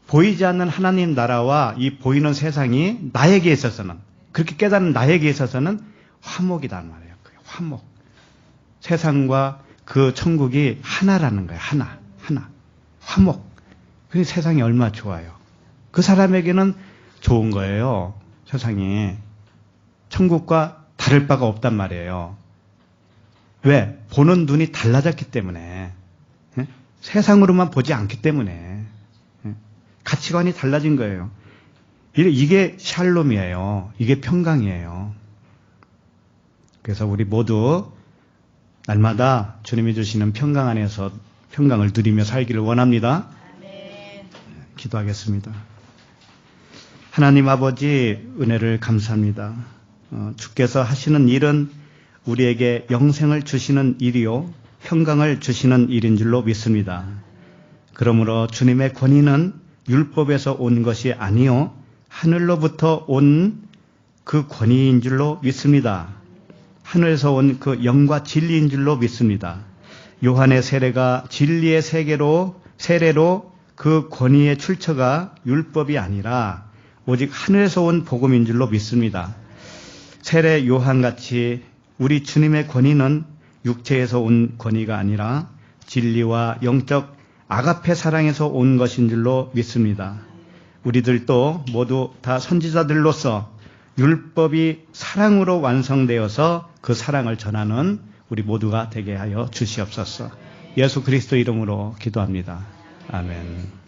보이지 않는 하나님 나라와 이 보이는 세상이 나에게 있어서는, 그렇게 깨닫는 나에게 있어서는 화목이란 말이에요. 화목. 세상과 그 천국이 하나라는 거예요. 하나. 화목. 그 세상이 얼마나 좋아요. 그 사람에게는 좋은 거예요. 세상이. 천국과 다를 바가 없단 말이에요. 왜? 보는 눈이 달라졌기 때문에. 세상으로만 보지 않기 때문에. 가치관이 달라진 거예요. 이게 샬롬이에요. 이게 평강이에요. 그래서 우리 모두 날마다 주님이 주시는 평강 안에서 평강을 누리며 살기를 원합니다. 기도하겠습니다. 하나님 아버지 은혜를 감사합니다. 주께서 하시는 일은 우리에게 영생을 주시는 일이요 평강을 주시는 일인 줄로 믿습니다. 그러므로 주님의 권위는 율법에서 온 것이 아니요 하늘로부터 온 그 권위인 줄로 믿습니다. 하늘에서 온 그 영과 진리인 줄로 믿습니다. 요한의 세례가 진리의 세례로 그 권위의 출처가 율법이 아니라 오직 하늘에서 온 복음인 줄로 믿습니다. 세례 요한같이 우리 주님의 권위는 육체에서 온 권위가 아니라 진리와 영적 아가페 사랑에서 온 것인 줄로 믿습니다. 우리들도 모두 다 선지자들로서 율법이 사랑으로 완성되어서 그 사랑을 전하는 우리 모두가 되게 하여 주시옵소서. 예수 그리스도 이름으로 기도합니다. 아멘.